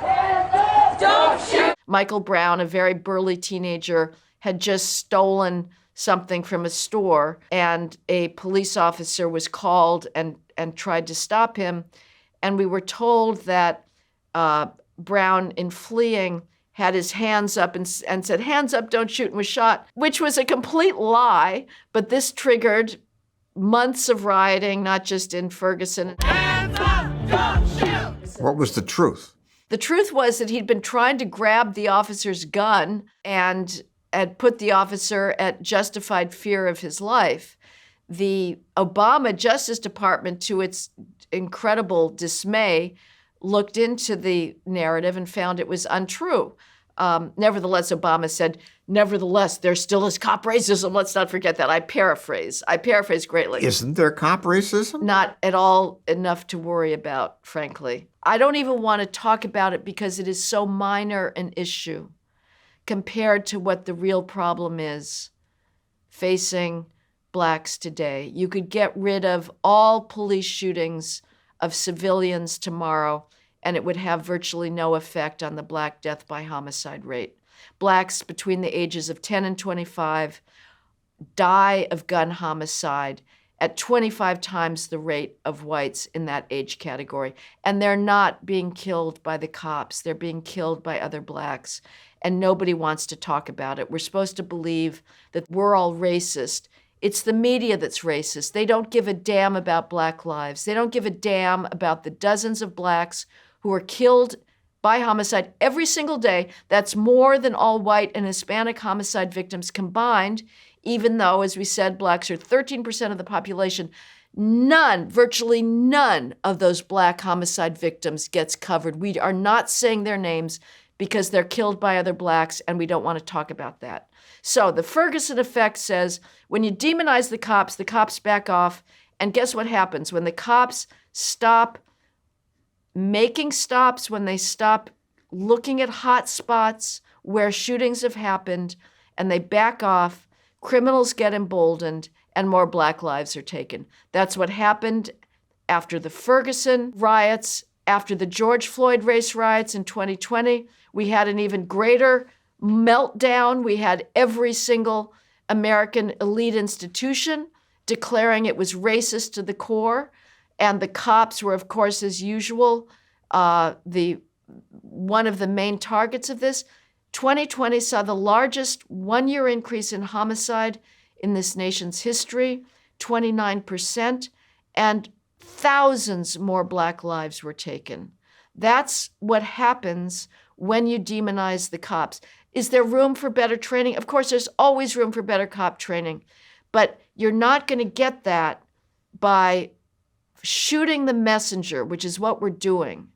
Speaker 4: Don't shoot! Michael Brown, a very burly teenager, had just stolen something from a store, and a police officer was called and tried to stop him. And we were told that Brown, in fleeing, had his hands up and said, "Hands up, don't shoot," and was shot, which was a complete lie. But this triggered months of rioting, not just in Ferguson. Hands up, don't shoot!
Speaker 1: What was the truth?
Speaker 4: The truth was that he'd been trying to grab the officer's gun and had put the officer at justified fear of his life. The Obama Justice Department, to its incredible dismay, looked into the narrative and found it was untrue. Nevertheless, Obama said, nevertheless, there still is cop racism. Let's not forget that. I paraphrase greatly.
Speaker 1: Isn't there cop racism?
Speaker 4: Not at all enough to worry about, frankly. I don't even want to talk about it because it is so minor an issue compared to what the real problem is facing blacks today. You could get rid of all police shootings of civilians tomorrow, and it would have virtually no effect on the black death by homicide rate. Blacks between the ages of 10 and 25 die of gun homicide at 25 times the rate of whites in that age category. And they're not being killed by the cops. They're being killed by other blacks. And nobody wants to talk about it. We're supposed to believe that we're all racist. It's the media that's racist. They don't give a damn about black lives. They don't give a damn about the dozens of blacks who are killed by homicide every single day. That's more than all white and Hispanic homicide victims combined, even though, as we said, blacks are 13% of the population. Virtually none of those black homicide victims gets covered. We are not saying their names because they're killed by other blacks, and we don't want to talk about that. So the Ferguson effect says when you demonize the cops back off. And guess what happens? When the cops stop making stops, when they stop looking at hot spots where shootings have happened, and they back off, criminals get emboldened, and more black lives are taken. That's what happened after the Ferguson riots, after the George Floyd race riots in 2020. We had an even greater meltdown. We had every single American elite institution declaring it was racist to the core. And the cops were, of course, as usual, one of the main targets of this. 2020 saw the largest one-year increase in homicide in this nation's history, 29%, and thousands more black lives were taken. That's what happens when you demonize the cops. Is there room for better training? Of course, there's always room for better cop training, but you're not going to get that by shooting the messenger, which is what we're doing.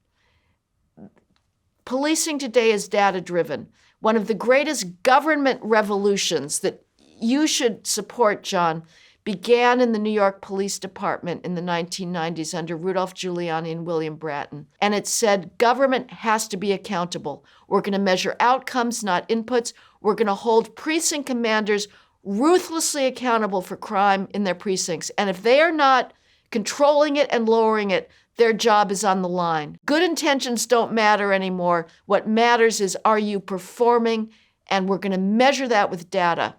Speaker 4: Policing today is data-driven. One of the greatest government revolutions that you should support, John, began in the New York Police Department in the 1990s under Rudolph Giuliani and William Bratton. And it said government has to be accountable. We're going to measure outcomes, not inputs. We're going to hold precinct commanders ruthlessly accountable for crime in their precincts. And if they are not controlling it and lowering it, their job is on the line. Good intentions don't matter anymore. What matters is, are you performing? And we're going to measure that with data.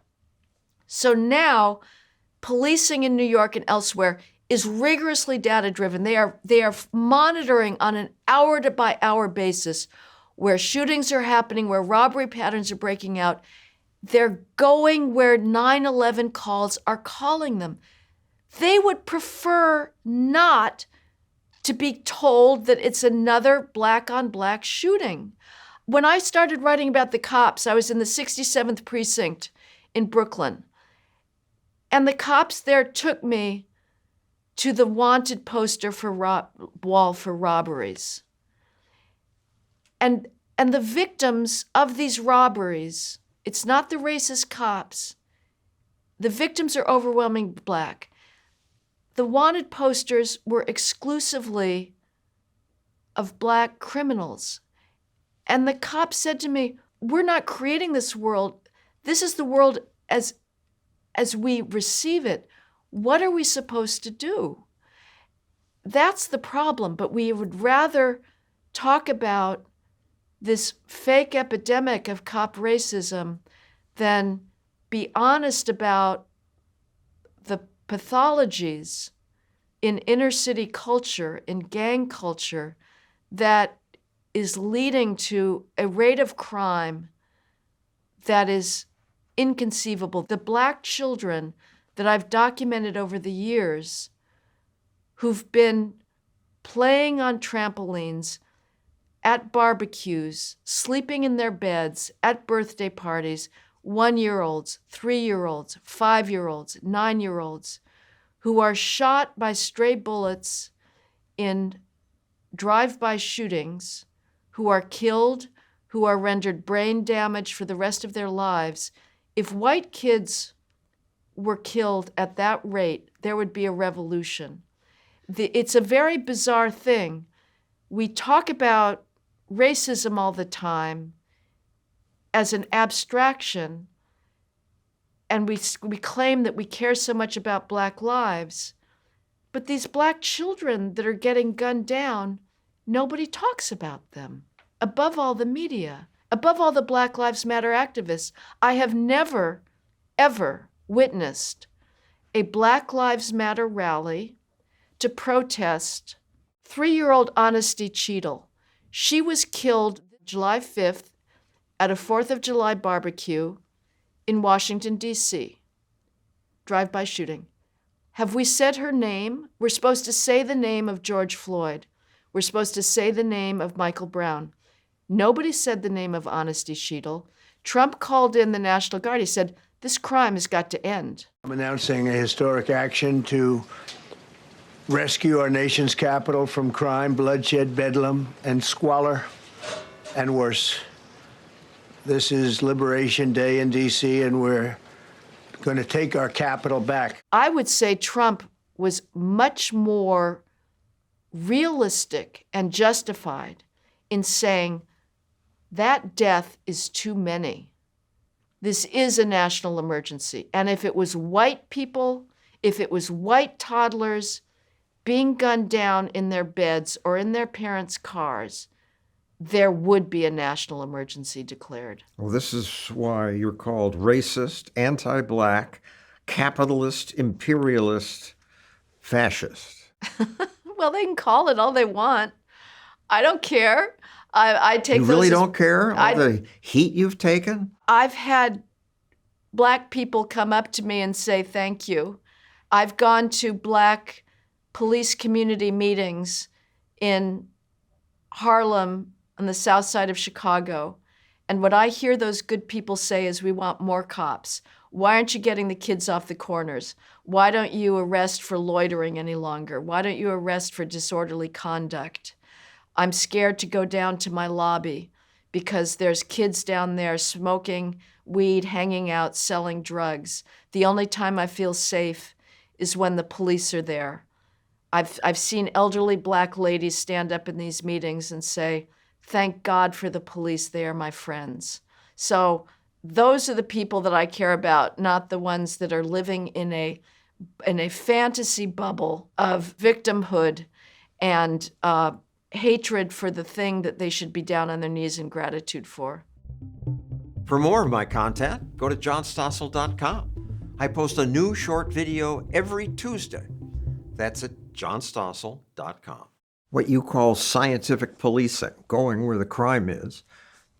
Speaker 4: So now, policing in New York and elsewhere is rigorously data-driven. They are monitoring on an hour-by-hour basis where shootings are happening, where robbery patterns are breaking out. They're going where 9/11 calls are calling them. They would prefer not to be told that it's another black-on-black shooting. When I started writing about the cops, I was in the 67th precinct in Brooklyn. And the cops there took me to the wanted poster wall for robberies. And the victims of these robberies, it's not the racist cops. The victims are overwhelmingly black. The wanted posters were exclusively of black criminals. And the cop said to me, we're not creating this world. This is the world as we receive it. What are we supposed to do? That's the problem. But we would rather talk about this fake epidemic of cop racism than be honest about the pathologies in inner city culture, in gang culture, that is leading to a rate of crime that is inconceivable. The black children that I've documented over the years who've been playing on trampolines, at barbecues, sleeping in their beds, at birthday parties, 1-year-olds, 3-year-olds, 5-year-olds, 9-year-olds, who are shot by stray bullets in drive-by shootings, who are killed, who are rendered brain damage for the rest of their lives. If white kids were killed at that rate, there would be a revolution. It's a very bizarre thing. We talk about racism all the time as an abstraction, and we claim that we care so much about black lives. But these black children that are getting gunned down, nobody talks about them. Above all, the media, above all, the Black Lives Matter activists. I have never, ever witnessed a Black Lives Matter rally to protest 3-year-old Honesty Cheadle. She was killed July 5th at a 4th of July barbecue in Washington, D.C. Drive-by shooting. Have we said her name? We're supposed to say the name of George Floyd. We're supposed to say the name of Michael Brown. Nobody said the name of Honesty Cheadle. Trump called in the National Guard. He said, this crime has got to end.
Speaker 3: I'm announcing a historic action to rescue our nation's capital from crime, bloodshed, bedlam, and squalor, and worse. This is Liberation Day in D.C., and we're going to take our capital back.
Speaker 4: I would say Trump was much more realistic and justified in saying that death is too many. This is a national emergency. And if it was white people, if it was white toddlers being gunned down in their beds or in their parents' cars, there would be a national emergency declared.
Speaker 1: Well, this is why you're called racist, anti-black, capitalist, imperialist, fascist.
Speaker 4: Well, they can call it all they want. I don't care. I take
Speaker 1: You
Speaker 4: those
Speaker 1: really
Speaker 4: as-
Speaker 1: don't care? All the heat you've taken?
Speaker 4: I've had black people come up to me and say thank you. I've gone to black police community meetings in Harlem on the south side of Chicago. And what I hear those good people say is, we want more cops. Why aren't you getting the kids off the corners? Why don't you arrest for loitering any longer? Why don't you arrest for disorderly conduct? I'm scared to go down to my lobby because there's kids down there smoking weed, hanging out, selling drugs. The only time I feel safe is when the police are there. I've seen elderly black ladies stand up in these meetings and say, thank God for the police, they are my friends. So those are the people that I care about, not the ones that are living in a fantasy bubble of victimhood and hatred for the thing that they should be down on their knees in gratitude for.
Speaker 1: For more of my content, go to johnstossel.com. I post a new short video every Tuesday. That's at johnstossel.com. What you call scientific policing, going where the crime is,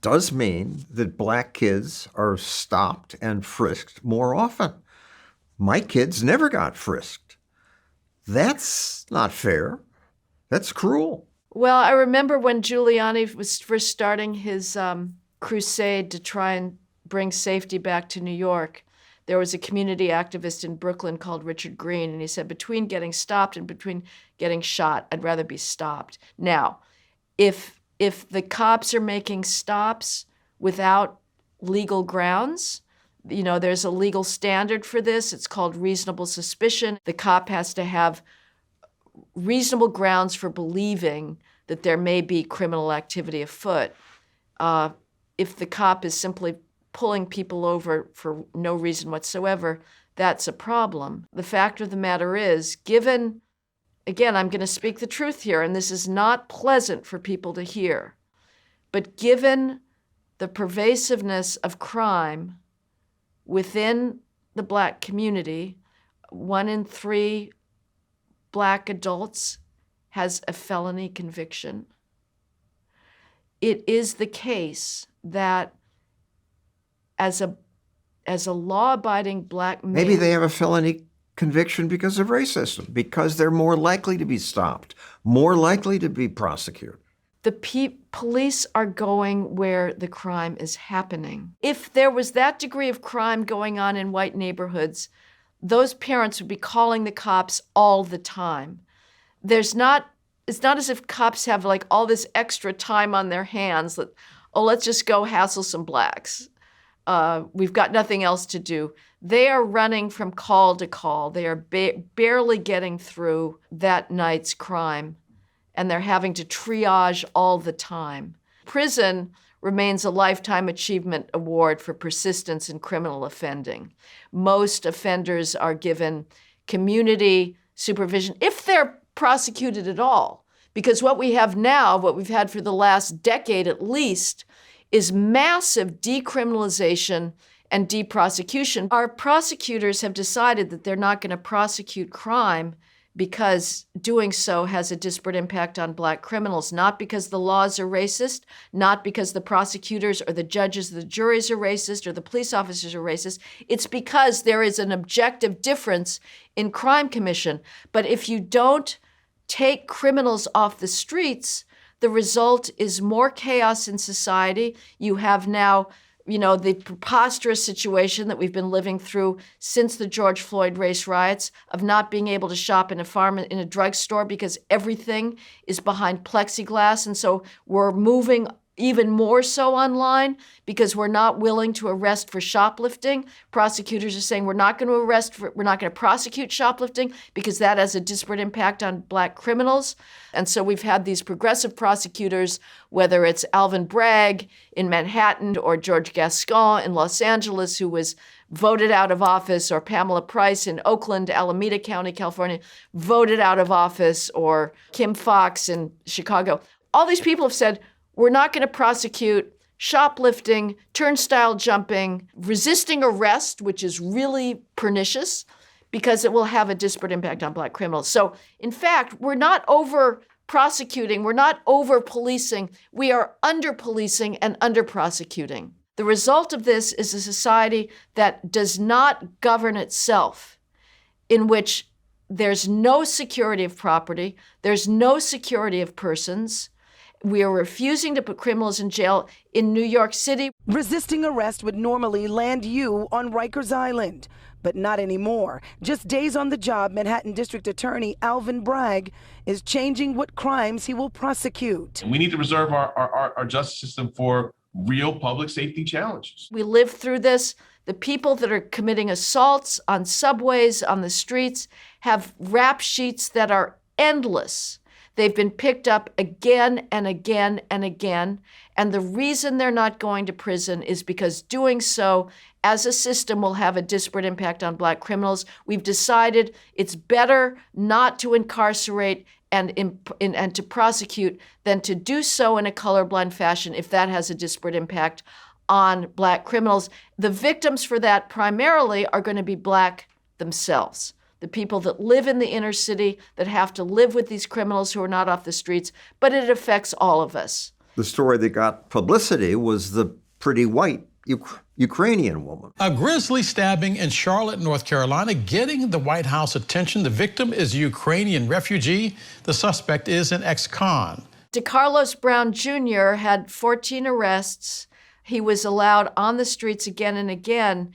Speaker 1: does mean that black kids are stopped and frisked more often. My kids never got frisked. That's not fair. That's cruel.
Speaker 4: Well, I remember when Giuliani was first starting his crusade to try and bring safety back to New York. There was a community activist in Brooklyn called Richard Green, and he said, between getting stopped and between getting shot, I'd rather be stopped. Now, if the cops are making stops without legal grounds, you know, there's a legal standard for this. It's called reasonable suspicion. The cop has to have reasonable grounds for believing that there may be criminal activity afoot. If the cop is simply pulling people over for no reason whatsoever, that's a problem. The fact of the matter is, given, again, I'm going to speak the truth here, and this is not pleasant for people to hear, but given the pervasiveness of crime within the Black community, 1 in 3 Black adults has a felony conviction. It is the case that as a law-abiding Black man...
Speaker 1: Maybe they have a felony conviction because of racism, because they're more likely to be stopped, more likely to be prosecuted.
Speaker 4: The police are going where the crime is happening. If there was that degree of crime going on in white neighborhoods, those parents would be calling the cops all the time. It's not as if cops have like all this extra time on their hands that, oh, let's just go hassle some Blacks. We've got nothing else to do. They are running from call to call. They are barely getting through that night's crime, and they're having to triage all the time. Prison remains a Lifetime Achievement Award for persistence in criminal offending. Most offenders are given community supervision, if they're prosecuted at all. Because what we have now, what we've had for the last decade at least, is massive decriminalization and deprosecution. Our prosecutors have decided that they're not going to prosecute crime because doing so has a disparate impact on Black criminals, not because the laws are racist, not because the prosecutors or the judges or the juries are racist or the police officers are racist. It's because there is an objective difference in crime commission. But if you don't take criminals off the streets, the result is more chaos in society. You have now, the preposterous situation that we've been living through since the George Floyd race riots of not being able to shop in a drugstore because everything is behind plexiglass. And so we're moving even more so online because we're not willing to arrest for shoplifting. Prosecutors are saying we're not going to prosecute shoplifting because that has a disparate impact on Black criminals. And so we've had these progressive prosecutors, whether it's Alvin Bragg in Manhattan or George Gascon in Los Angeles, who was voted out of office, or Pamela Price in Oakland, Alameda County, California, voted out of office, or Kim Fox in Chicago. All these people have said, we're not going to prosecute shoplifting, turnstile jumping, resisting arrest, which is really pernicious because it will have a disparate impact on Black criminals. So, in fact, we're not over-prosecuting, we're not over-policing, we are under-policing and under-prosecuting. The result of this is a society that does not govern itself, in which there's no security of property, there's no security of persons. We are refusing to put criminals in jail in New York City.
Speaker 2: Resisting arrest would normally land you on Rikers Island, but not anymore. Just days on the job, Manhattan District Attorney Alvin Bragg is changing what crimes he will prosecute.
Speaker 22: We need to reserve our justice system for real public safety challenges.
Speaker 4: We live through this. The people that are committing assaults on subways, on the streets, have rap sheets that are endless. They've been picked up again and again and again. And the reason they're not going to prison is because doing so as a system will have a disparate impact on Black criminals. We've decided it's better not to incarcerate and to prosecute than to do so in a colorblind fashion if that has a disparate impact on Black criminals. The victims for that primarily are going to be Black themselves. The people that live in the inner city that have to live with these criminals who are not off the streets, but it affects all of us.
Speaker 1: The story that got publicity was the pretty white Ukrainian woman.
Speaker 23: A grisly stabbing in Charlotte, North Carolina, getting the White House attention. The victim is a Ukrainian refugee. The suspect is an ex-con.
Speaker 4: DeCarlos Brown Jr. had 14 arrests. He was allowed on the streets again and again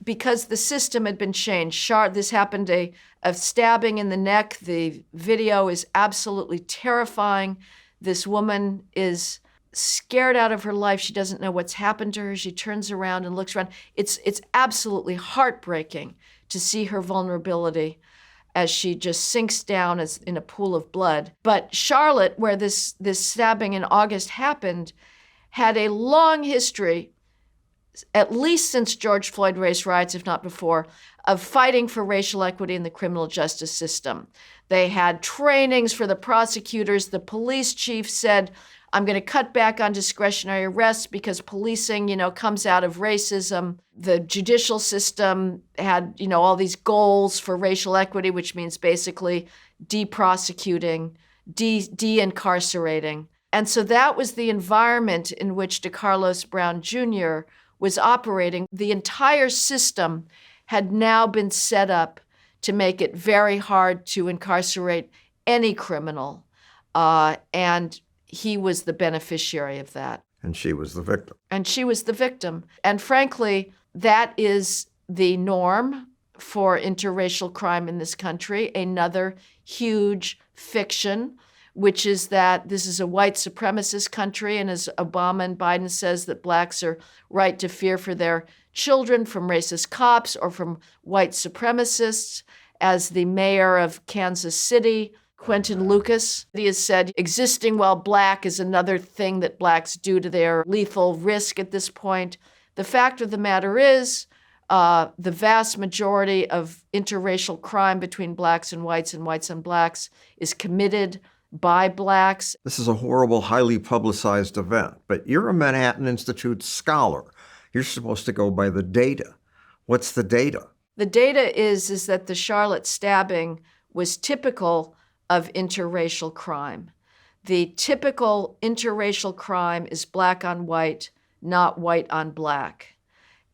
Speaker 4: because the system had been changed. This happened a stabbing in the neck. The video is absolutely terrifying. This woman is scared out of her life. She doesn't know what's happened to her. She turns around and looks around. It's absolutely heartbreaking to see her vulnerability. as she just sinks down as in a pool of blood. But Charlotte, where this stabbing in August happened, had a long history, at least since George Floyd race riots, if not before, of fighting for racial equity in the criminal justice system. They had trainings for the prosecutors. The police chief said, I'm going to cut back on discretionary arrests because policing, comes out of racism. The judicial system had, all these goals for racial equity, which means basically de-prosecuting, de-incarcerating. And so that was the environment in which DeCarlos Brown Jr. was operating. The entire system had now been set up to make it very hard to incarcerate any criminal. And he was the beneficiary of that.
Speaker 1: And she was the victim.
Speaker 4: And she was the victim. And frankly, that is the norm for interracial crime in this country. Another huge fiction, which is that this is a white supremacist country. And as Obama and Biden says, that blacks are right to fear for their children from racist cops or from white supremacists. As the mayor of Kansas City, Quentin Lucas, he has said, existing while black is another thing that blacks do to their lethal risk at this point. The fact of the matter is, the vast majority of interracial crime between blacks and whites on blacks is committed by blacks.
Speaker 1: This is a horrible, highly publicized event, but you're a Manhattan Institute scholar. You're supposed to go by the data. What's the data?
Speaker 4: The data is that the Charlotte stabbing was typical of interracial crime. The typical interracial crime is black on white, not white on black.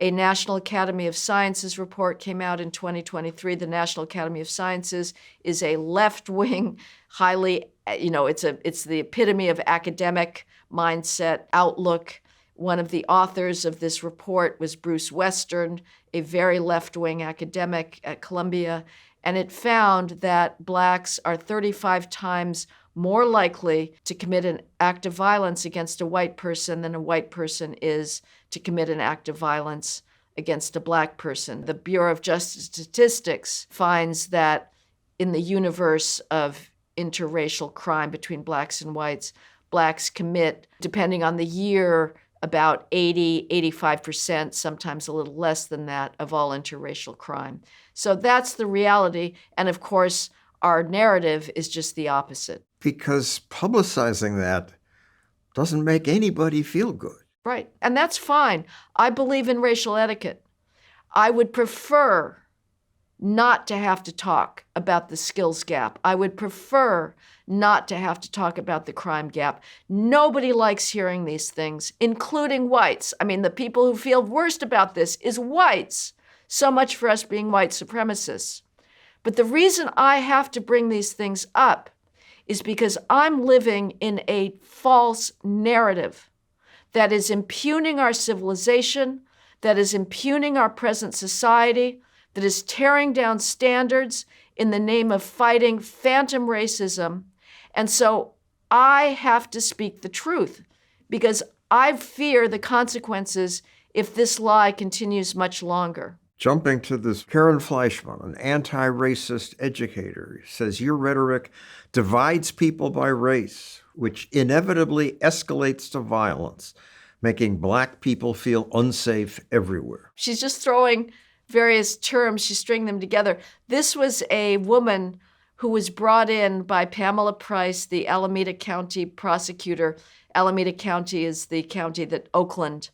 Speaker 4: A National Academy of Sciences report came out in 2023. The National Academy of Sciences is a left-wing, highly, it's the epitome of academic mindset outlook. One of the authors of this report was Bruce Western, a very left-wing academic at Columbia, and it found that blacks are 35 times more likely to commit an act of violence against a white person than a white person is to commit an act of violence against a black person. The Bureau of Justice Statistics finds that in the universe of interracial crime between blacks and whites, blacks commit, depending on the year, about 80, 85%, sometimes a little less than that, of all interracial crime. So that's the reality. And of course, our narrative is just the opposite.
Speaker 1: Because publicizing that doesn't make anybody feel good.
Speaker 4: Right. And that's fine. I believe in racial etiquette. I would prefer not to have to talk about the skills gap. I would prefer not to have to talk about the crime gap. Nobody likes hearing these things, including whites. I mean, the people who feel worst about this is whites. So much for us being white supremacists. But the reason I have to bring these things up is because I'm living in a false narrative that is impugning our civilization, that is impugning our present society, that is tearing down standards in the name of fighting phantom racism. And so I have to speak the truth because I fear the consequences if this lie continues much longer.
Speaker 1: Jumping to this, Karen Fleischman, an anti-racist educator, says your rhetoric divides people by race, which inevitably escalates to violence, making black people feel unsafe everywhere.
Speaker 4: She's just throwing various terms, she's stringing them together. This was a woman who was brought in by Pamela Price, the Alameda County prosecutor. Alameda County is the county that Oakland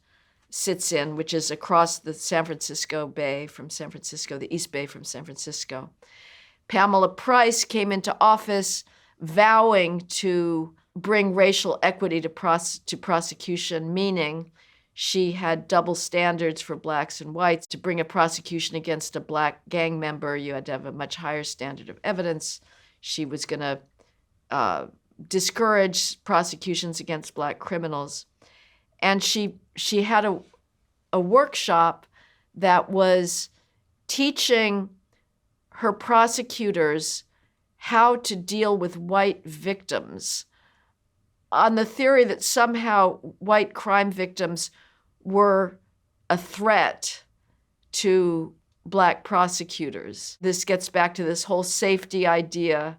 Speaker 4: sits in, which is across the San Francisco Bay from San Francisco, the East Bay from San Francisco. Pamela Price came into office vowing to bring racial equity to prosecution, meaning she had double standards for blacks and whites. To bring a prosecution against a black gang member, you had to have a much higher standard of evidence. She was going to discourage prosecutions against black criminals. And she had a workshop that was teaching her prosecutors how to deal with white victims on the theory that somehow white crime victims were a threat to Black prosecutors. This gets back to this whole safety idea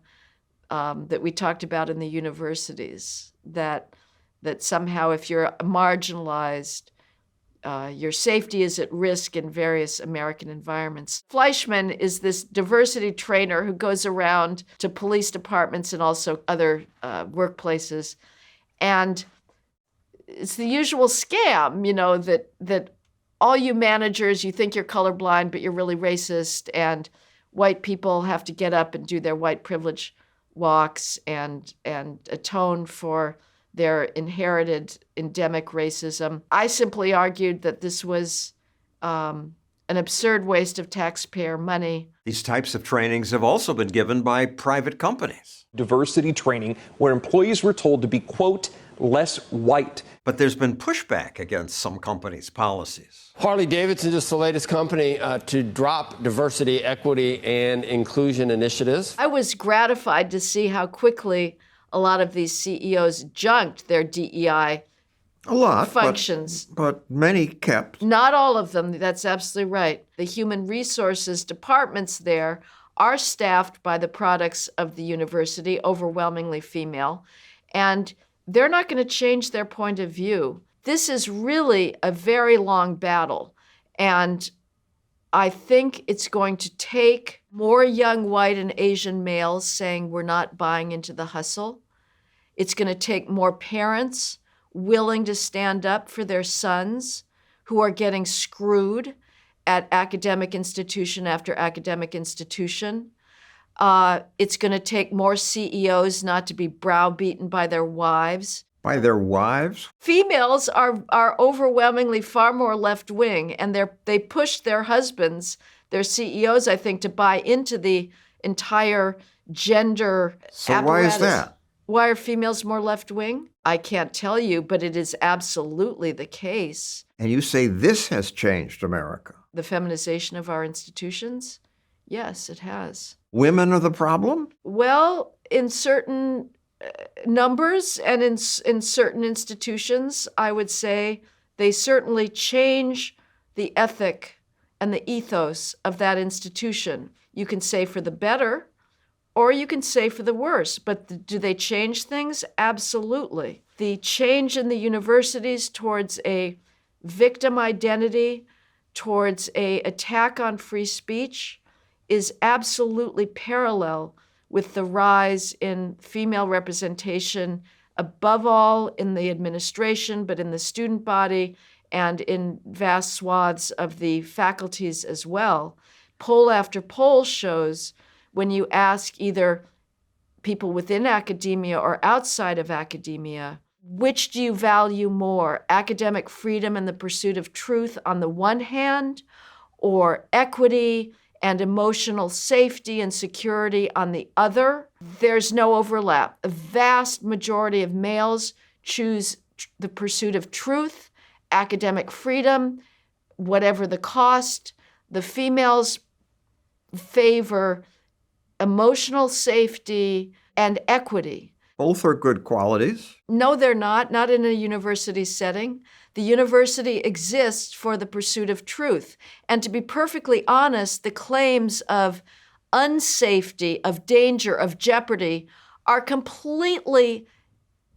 Speaker 4: that we talked about in the universities, that somehow if you're marginalized, your safety is at risk in various American environments. Fleischman is this diversity trainer who goes around to police departments and also other workplaces. And it's the usual scam, you know, that all you managers, you think you're colorblind, but you're really racist, and white people have to get up and do their white privilege walks and atone for their inherited endemic racism. I simply argued that this was an absurd waste of taxpayer money.
Speaker 1: These types of trainings have also been given by private companies.
Speaker 5: Diversity training where employees were told to be, quote, less white.
Speaker 1: But there's been pushback against some companies' policies.
Speaker 6: Harley-Davidson is the latest company to drop diversity, equity, and inclusion initiatives.
Speaker 4: I was gratified to see how quickly a lot of these CEOs junked their DEI functions.
Speaker 1: But many kept.
Speaker 4: Not all of them, that's absolutely right. The human resources departments there are staffed by the products of the university, overwhelmingly female, and they're not going to change their point of view. This is really a very long battle, and I think it's going to take more young white and Asian males saying we're not buying into the hustle. It's going to take more parents willing to stand up for their sons who are getting screwed at academic institution after academic institution. It's going to take more CEOs not to be browbeaten by their wives.
Speaker 1: By their wives?
Speaker 4: Females are overwhelmingly far more left-wing, and they push their husbands, their CEOs, I think, to buy into the entire gender
Speaker 1: So
Speaker 4: apparatus.
Speaker 1: why is that?
Speaker 4: Why are females more left-wing? I can't tell you, but it is absolutely the case.
Speaker 1: And you say this has changed America.
Speaker 4: The feminization of our institutions? Yes, it has.
Speaker 1: Women are the problem?
Speaker 4: Well, in certain numbers and in certain institutions, I would say they certainly change the ethic and the ethos of that institution. You can say for the better, or you can say for the worse. But do they change things? Absolutely. The change in the universities towards a victim identity, towards an attack on free speech, is absolutely parallel with the rise in female representation, above all in the administration, but in the student body and in vast swaths of the faculties as well. Poll after poll shows when you ask either people within academia or outside of academia, which do you value more, academic freedom and the pursuit of truth on the one hand, or equity and emotional safety and security on the other? There's no overlap. A vast majority of males choose the pursuit of truth, academic freedom, whatever the cost. The females favor emotional safety and equity.
Speaker 1: Both are good qualities.
Speaker 4: No, they're not in a university setting. The university exists for the pursuit of truth. And to be perfectly honest, the claims of unsafety, of danger, of jeopardy are completely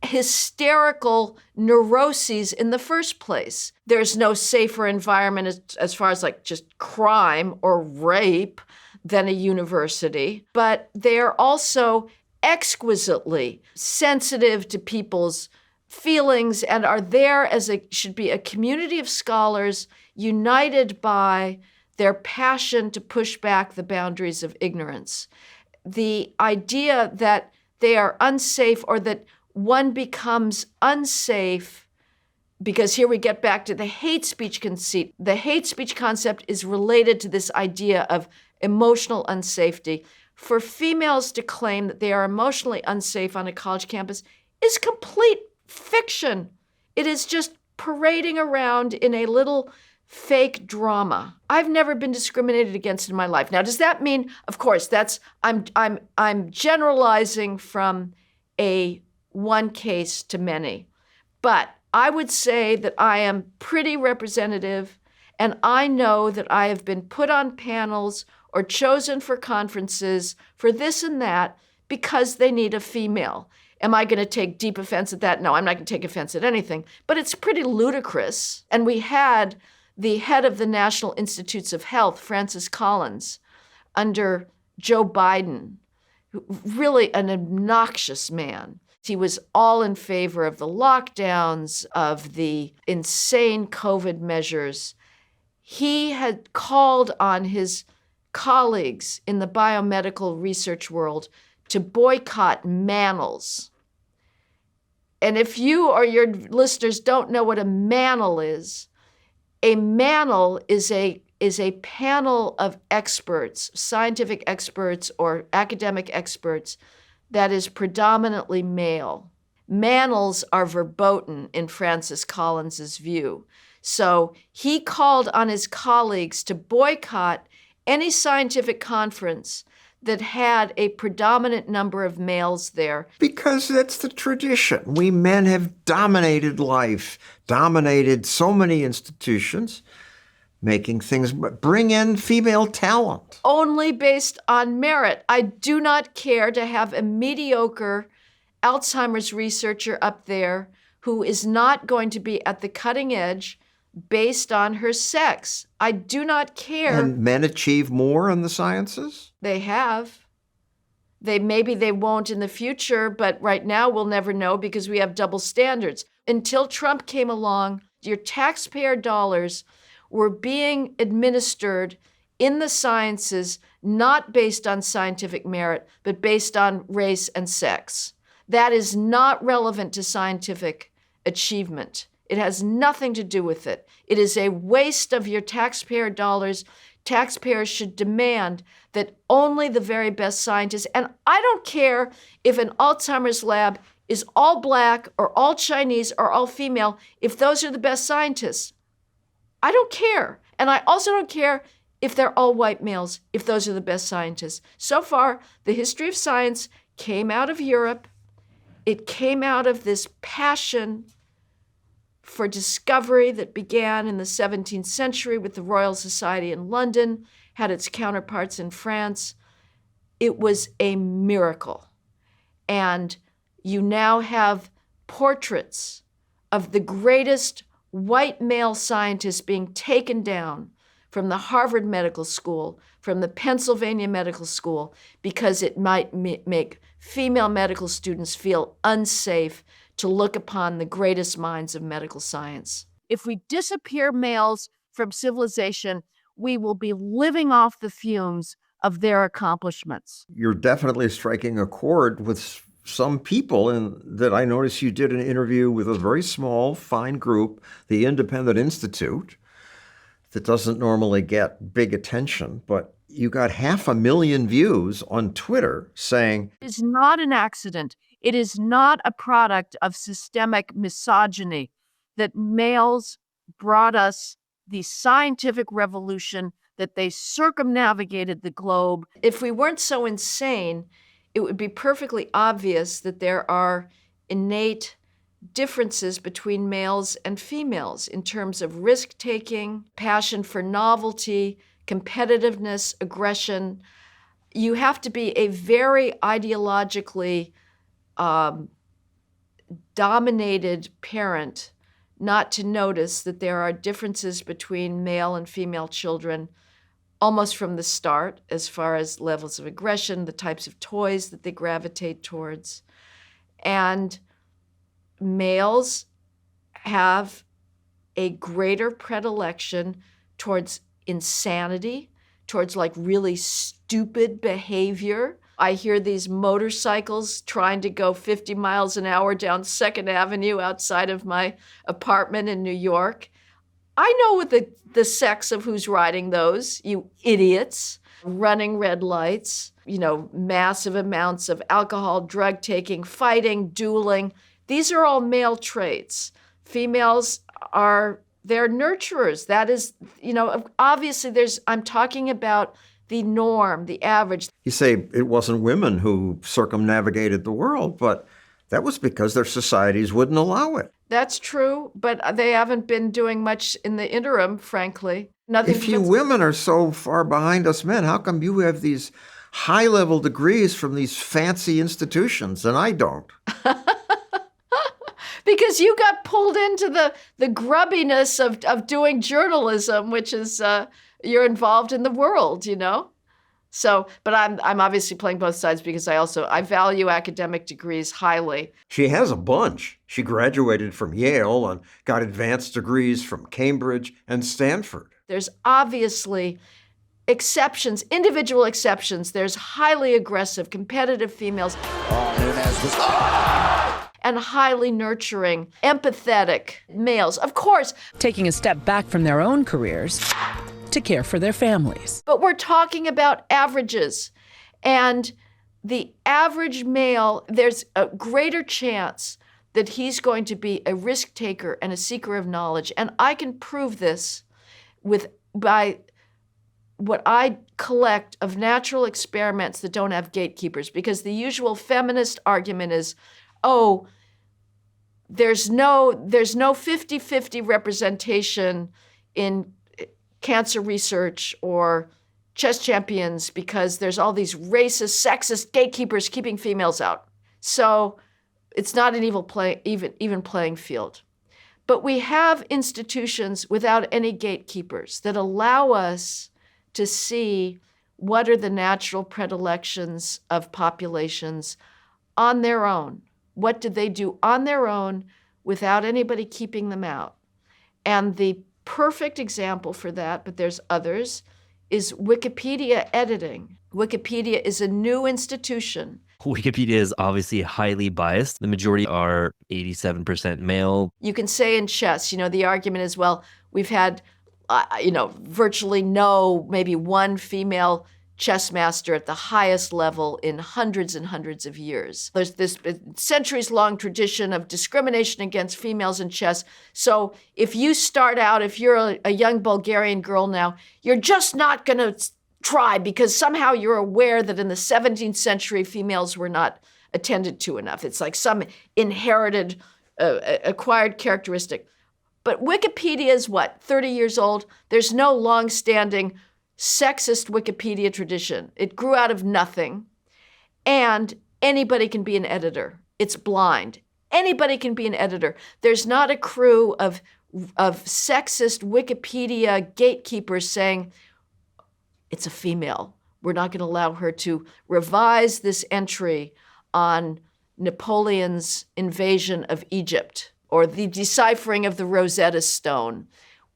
Speaker 4: hysterical neuroses in the first place. There's no safer environment as far as like just crime or rape than a university, but they're also exquisitely sensitive to people's feelings and are there as should be a community of scholars united by their passion to push back the boundaries of ignorance. The idea that they are unsafe or that one becomes unsafe, because here we get back to the hate speech conceit. The hate speech concept is related to this idea of emotional unsafety. For females to claim that they are emotionally unsafe on a college campus is complete fiction. It is just parading around in a little fake drama. I've never been discriminated against in my life. Now, does that mean, of course, I'm generalizing from a one case to many, but I would say that I am pretty representative And I know that I have been put on panels or chosen for conferences for this and that because they need a female. Am I going to take deep offense at that? No, I'm not going to take offense at anything. But it's pretty ludicrous. And we had the head of the National Institutes of Health, Francis Collins, under Joe Biden, really an obnoxious man. He was all in favor of the lockdowns, of the insane COVID measures. He had called on his colleagues in the biomedical research world to boycott manels. And if you or your listeners don't know what a manel is a panel of experts, scientific experts or academic experts that is predominantly male. Manels are verboten in Francis Collins's view. So he called on his colleagues to boycott any scientific conference that had a predominant number of males there.
Speaker 1: Because that's the tradition. We men have dominated life, dominated so many institutions, making things, bring in female talent.
Speaker 4: Only based on merit. I do not care to have a mediocre Alzheimer's researcher up there who is not going to be at the cutting edge based on her sex. I do not care.
Speaker 1: And men achieve more in the sciences?
Speaker 4: They have. Maybe they won't in the future, but right now we'll never know because we have double standards. Until Trump came along, your taxpayer dollars were being administered in the sciences not based on scientific merit, but based on race and sex. That is not relevant to scientific achievement. It has nothing to do with it. It is a waste of your taxpayer dollars. Taxpayers should demand that only the very best scientists, and I don't care if an Alzheimer's lab is all black or all Chinese or all female, if those are the best scientists. I don't care. And I also don't care if they're all white males, if those are the best scientists. So far, the history of science came out of Europe. It came out of this passion for discovery that began in the 17th century with the Royal Society in London, had its counterparts in France. It was a miracle. And you now have portraits of the greatest white male scientists being taken down from the Harvard Medical School, from the Pennsylvania Medical School, because it might make female medical students feel unsafe to look upon the greatest minds of medical science. If we disappear males from civilization, we will be living off the fumes of their accomplishments.
Speaker 1: You're definitely striking a chord with some people, and that I noticed you did an interview with a very small, fine group, the Independent Institute, that doesn't normally get big attention, but you got 500,000 views on Twitter saying,
Speaker 4: "It is not an accident. It is not a product of systemic misogyny that males brought us the scientific revolution, that they circumnavigated the globe. If we weren't so insane, it would be perfectly obvious that there are innate differences between males and females in terms of risk-taking, passion for novelty, competitiveness, aggression. You have to be a very ideologically dominated parent not to notice that there are differences between male and female children almost from the start, as far as levels of aggression, the types of toys that they gravitate towards. And males have a greater predilection towards insanity, towards like really stupid behavior. I hear these motorcycles trying to go 50 miles an hour down 2nd Avenue outside of my apartment in New York. I know what the sex of who's riding those, you idiots. Running red lights, massive amounts of alcohol, drug taking, fighting, dueling. These are all male traits. Females they're nurturers. That is, obviously I'm talking about the norm, the average.
Speaker 1: You say it wasn't women who circumnavigated the world, but that was because their societies wouldn't allow it.
Speaker 4: That's true, but they haven't been doing much in the interim, frankly. Nothing.
Speaker 1: If you women are so far behind us men, how come you have these high-level degrees from these fancy institutions and I don't?
Speaker 4: Because you got pulled into the grubbiness of doing journalism, which is you're involved in the world, you know? So, but I'm obviously playing both sides because I value academic degrees highly.
Speaker 1: She has a bunch. She graduated from Yale and got advanced degrees from Cambridge and Stanford.
Speaker 4: There's obviously exceptions, individual exceptions. There's highly aggressive, competitive females. And highly nurturing, empathetic males. Of course.
Speaker 2: Taking a step back from their own careers to care for their families.
Speaker 4: But we're talking about averages. And the average male, there's a greater chance that he's going to be a risk taker and a seeker of knowledge. And I can prove this by what I collect of natural experiments that don't have gatekeepers, because the usual feminist argument is, oh, there's no 50-50 representation in cancer research or chess champions because there's all these racist, sexist gatekeepers keeping females out. So it's not an even playing field. But we have institutions without any gatekeepers that allow us to see what are the natural predilections of populations on their own. What did they do on their own without anybody keeping them out? And the perfect example for that, but there's others, is Wikipedia editing. Wikipedia is a new institution.
Speaker 7: Wikipedia is obviously highly biased. The majority are 87% male.
Speaker 4: You can say in chess, the argument is, well, we've had, virtually no, maybe one female chess master at the highest level in hundreds and hundreds of years. There's this centuries-long tradition of discrimination against females in chess. So if you start out, if you're a young Bulgarian girl now, you're just not going to try because somehow you're aware that in the 17th century, females were not attended to enough. It's like some inherited, acquired characteristic. But Wikipedia is what, 30 years old? There's no long-standing sexist Wikipedia tradition. It grew out of nothing. And anybody can be an editor. It's blind. Anybody can be an editor. There's not a crew of sexist Wikipedia gatekeepers saying, it's a female. We're not going to allow her to revise this entry on Napoleon's invasion of Egypt or the deciphering of the Rosetta Stone.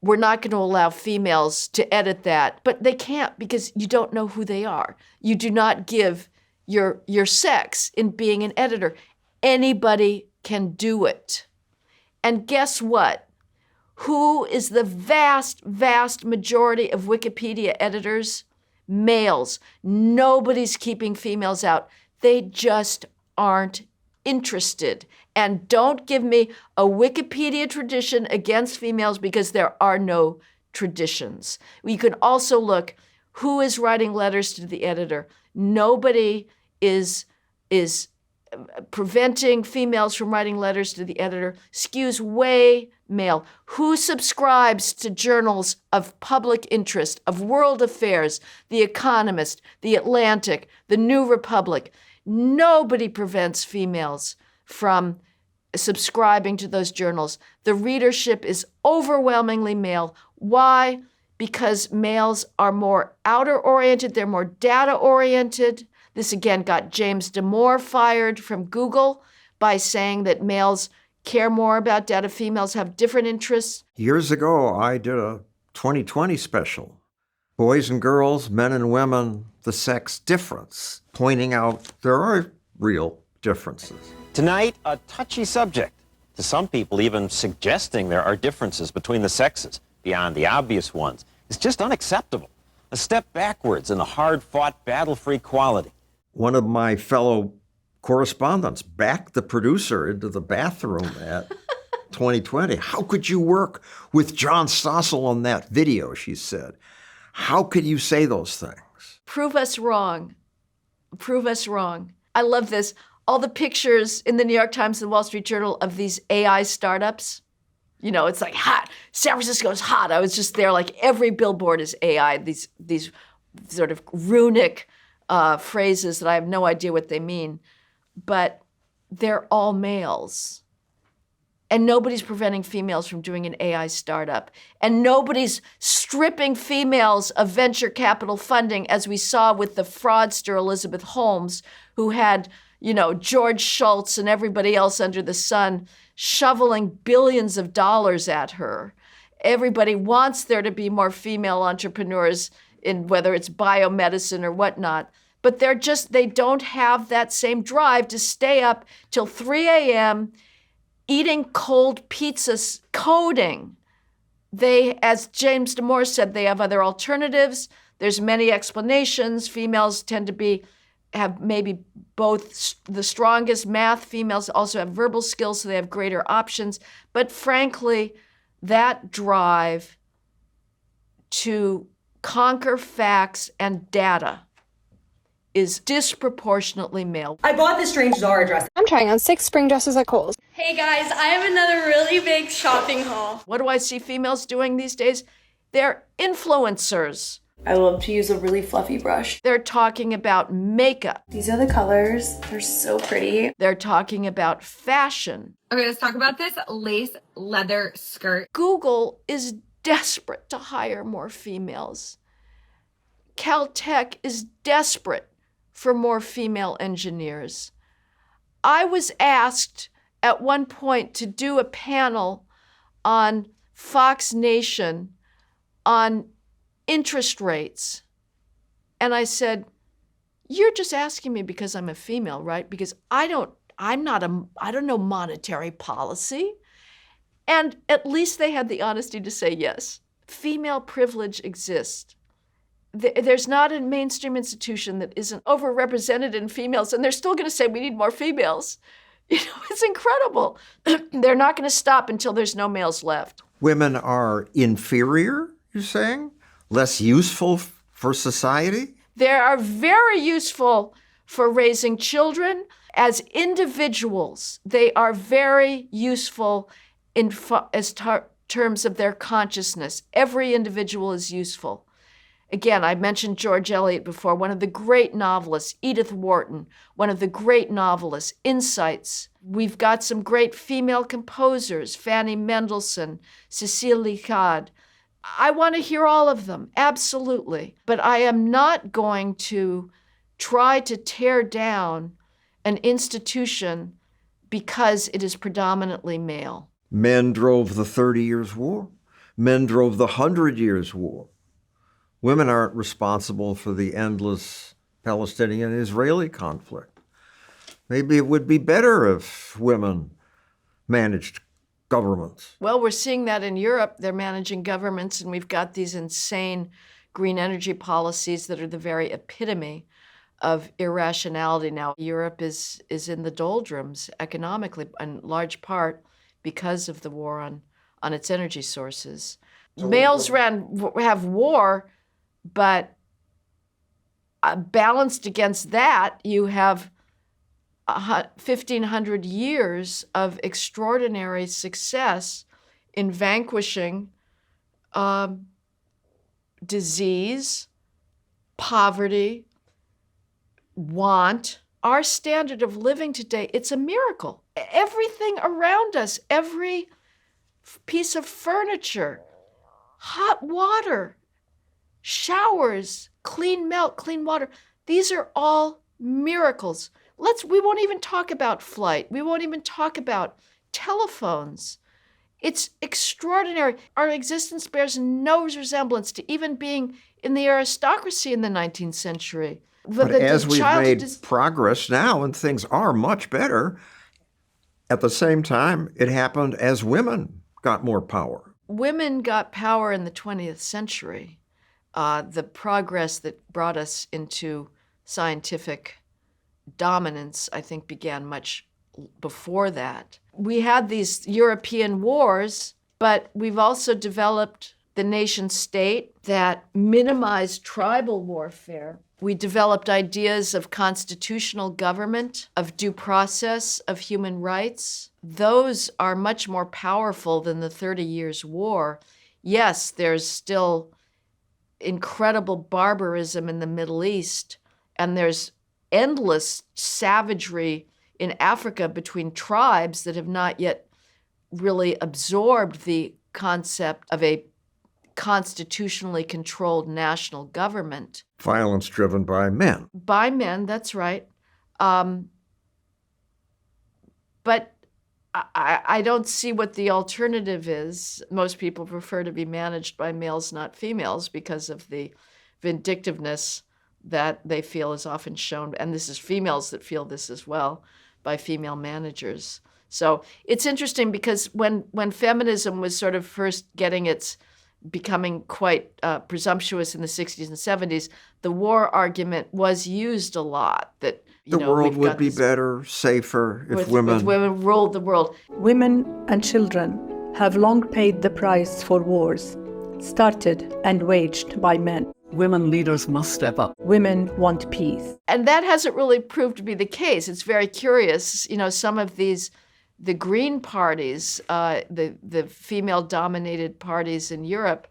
Speaker 4: We're not going to allow females to edit that, but they can't because you don't know who they are. You do not give your sex in being an editor. Anybody can do it. And guess what? Who is the vast, vast majority of Wikipedia editors? Males. Nobody's keeping females out. They just aren't interested. And don't give me a Wikipedia tradition against females because there are no traditions. You can also look, who is writing letters to the editor? Nobody is preventing females from writing letters to the editor. Skews way male. Who subscribes to journals of public interest, of world affairs, The Economist, The Atlantic, The New Republic? Nobody prevents females from subscribing to those journals. The readership is overwhelmingly male. Why? Because males are more outer-oriented, they're more data-oriented. This again got James Damore fired from Google by saying that males care more about data, females have different interests.
Speaker 1: Years ago, I did a 2020 special, Boys and Girls, Men and Women, the Sex Difference, pointing out there are real differences.
Speaker 8: Tonight, a touchy subject. To some people, even suggesting there are differences between the sexes, beyond the obvious ones, is just unacceptable. A step backwards in the hard-fought battle for equality.
Speaker 1: One of my fellow correspondents backed the producer into the bathroom at 2020. How could you work with John Stossel on that video, she said. How could you say those things?
Speaker 4: Prove us wrong. Prove us wrong. I love this. all the pictures in the New York Times and the Wall Street Journal of these AI startups. You know, it's like hot. San Francisco's hot. I was just there, like every billboard is AI. These sort of runic phrases that I have no idea what they mean, but they're all males. And nobody's preventing females from doing an AI startup. And nobody's stripping females of venture capital funding, as we saw with the fraudster Elizabeth Holmes, who had, you know, George Shultz and everybody else under the sun shoveling billions of dollars at her. Everybody wants there to be more female entrepreneurs in whether it's biomedicine or whatnot. But they don't have that same drive to stay up till 3 a.m. eating cold pizzas, coding. They, as James Damore said, they have other alternatives. There's many explanations. Females tend to have maybe both the strongest math. Females also have verbal skills, so they have greater options. But frankly, that drive to conquer facts and data is disproportionately male.
Speaker 9: I bought this strange Zara dress.
Speaker 10: I'm trying on 6 spring dresses at Kohl's.
Speaker 9: Hey guys, I have another really big shopping haul.
Speaker 4: What do I see females doing these days? They're influencers.
Speaker 9: I love to use a really fluffy brush.
Speaker 4: They're talking about makeup.
Speaker 9: These are the colors. They're so pretty.
Speaker 4: They're talking about fashion.
Speaker 10: Okay, let's talk about this lace leather skirt.
Speaker 4: Google is desperate to hire more females. Caltech is desperate for more female engineers. I was asked at one point to do a panel on Fox Nation on interest rates. And I said, you're just asking me because I'm a female, right? Because I don't know monetary policy. And at least they had the honesty to say yes. Female privilege exists. There's not a mainstream institution that isn't overrepresented in females, and they're still going to say we need more females. You know, it's incredible. They're not going to stop until there's no males left.
Speaker 1: Women are inferior, you're saying? Less useful for society?
Speaker 4: They are very useful for raising children. As individuals, they are very useful in terms of their consciousness. Every individual is useful. Again, I mentioned George Eliot before, one of the great novelists, Edith Wharton, one of the great novelists, Insights. We've got some great female composers, Fanny Mendelssohn, Cécile Licard. I want to hear all of them, absolutely. But I am not going to try to tear down an institution because it is predominantly male.
Speaker 1: Men drove the 30 Years' War. Men drove the 100 Years' War. Women aren't responsible for the endless Palestinian-Israeli conflict. Maybe it would be better if women managed governments.
Speaker 4: Well, we're seeing that in Europe. They're managing governments, and we've got these insane green energy policies that are the very epitome of irrationality now. Europe is in the doldrums economically, in large part because of the war on its energy sources. So males have war, but balanced against that, you have 1,500 years of extraordinary success in vanquishing disease, poverty, want. Our standard of living today, it's a miracle. Everything around us, every piece of furniture, hot water, showers, clean milk, clean water, these are all miracles. We won't even talk about flight. We won't even talk about telephones. It's extraordinary. Our existence bears no resemblance to even being in the aristocracy in the 19th century.
Speaker 1: But as we've made progress now and things are much better, at the same time, it happened as women got more power.
Speaker 4: Women got power in the 20th century. The progress that brought us into scientific dominance, I think, began much before that. We had these European wars, but we've also developed the nation state that minimized tribal warfare. We developed ideas of constitutional government, of due process, of human rights. Those are much more powerful than the 30 Years' War. Yes, there's still incredible barbarism in the Middle East, and there's endless savagery in Africa between tribes that have not yet really absorbed the concept of a constitutionally controlled national government.
Speaker 1: Violence driven by men.
Speaker 4: By men, that's right. But I don't see what the alternative is. Most people prefer to be managed by males, not females, because of the vindictiveness that they feel is often shown, and this is females that feel this as well, by female managers. So it's interesting because when feminism was sort of first becoming quite presumptuous in the 60s and 70s, the war argument was used a lot, that
Speaker 1: the world would be better, safer if women
Speaker 4: ruled the world.
Speaker 11: Women and children have long paid the price for wars, started and waged by men.
Speaker 12: Women leaders must step up.
Speaker 11: Women want peace.
Speaker 4: And that hasn't really proved to be the case. It's very curious. Some of the Green parties, the female-dominated parties in Europe,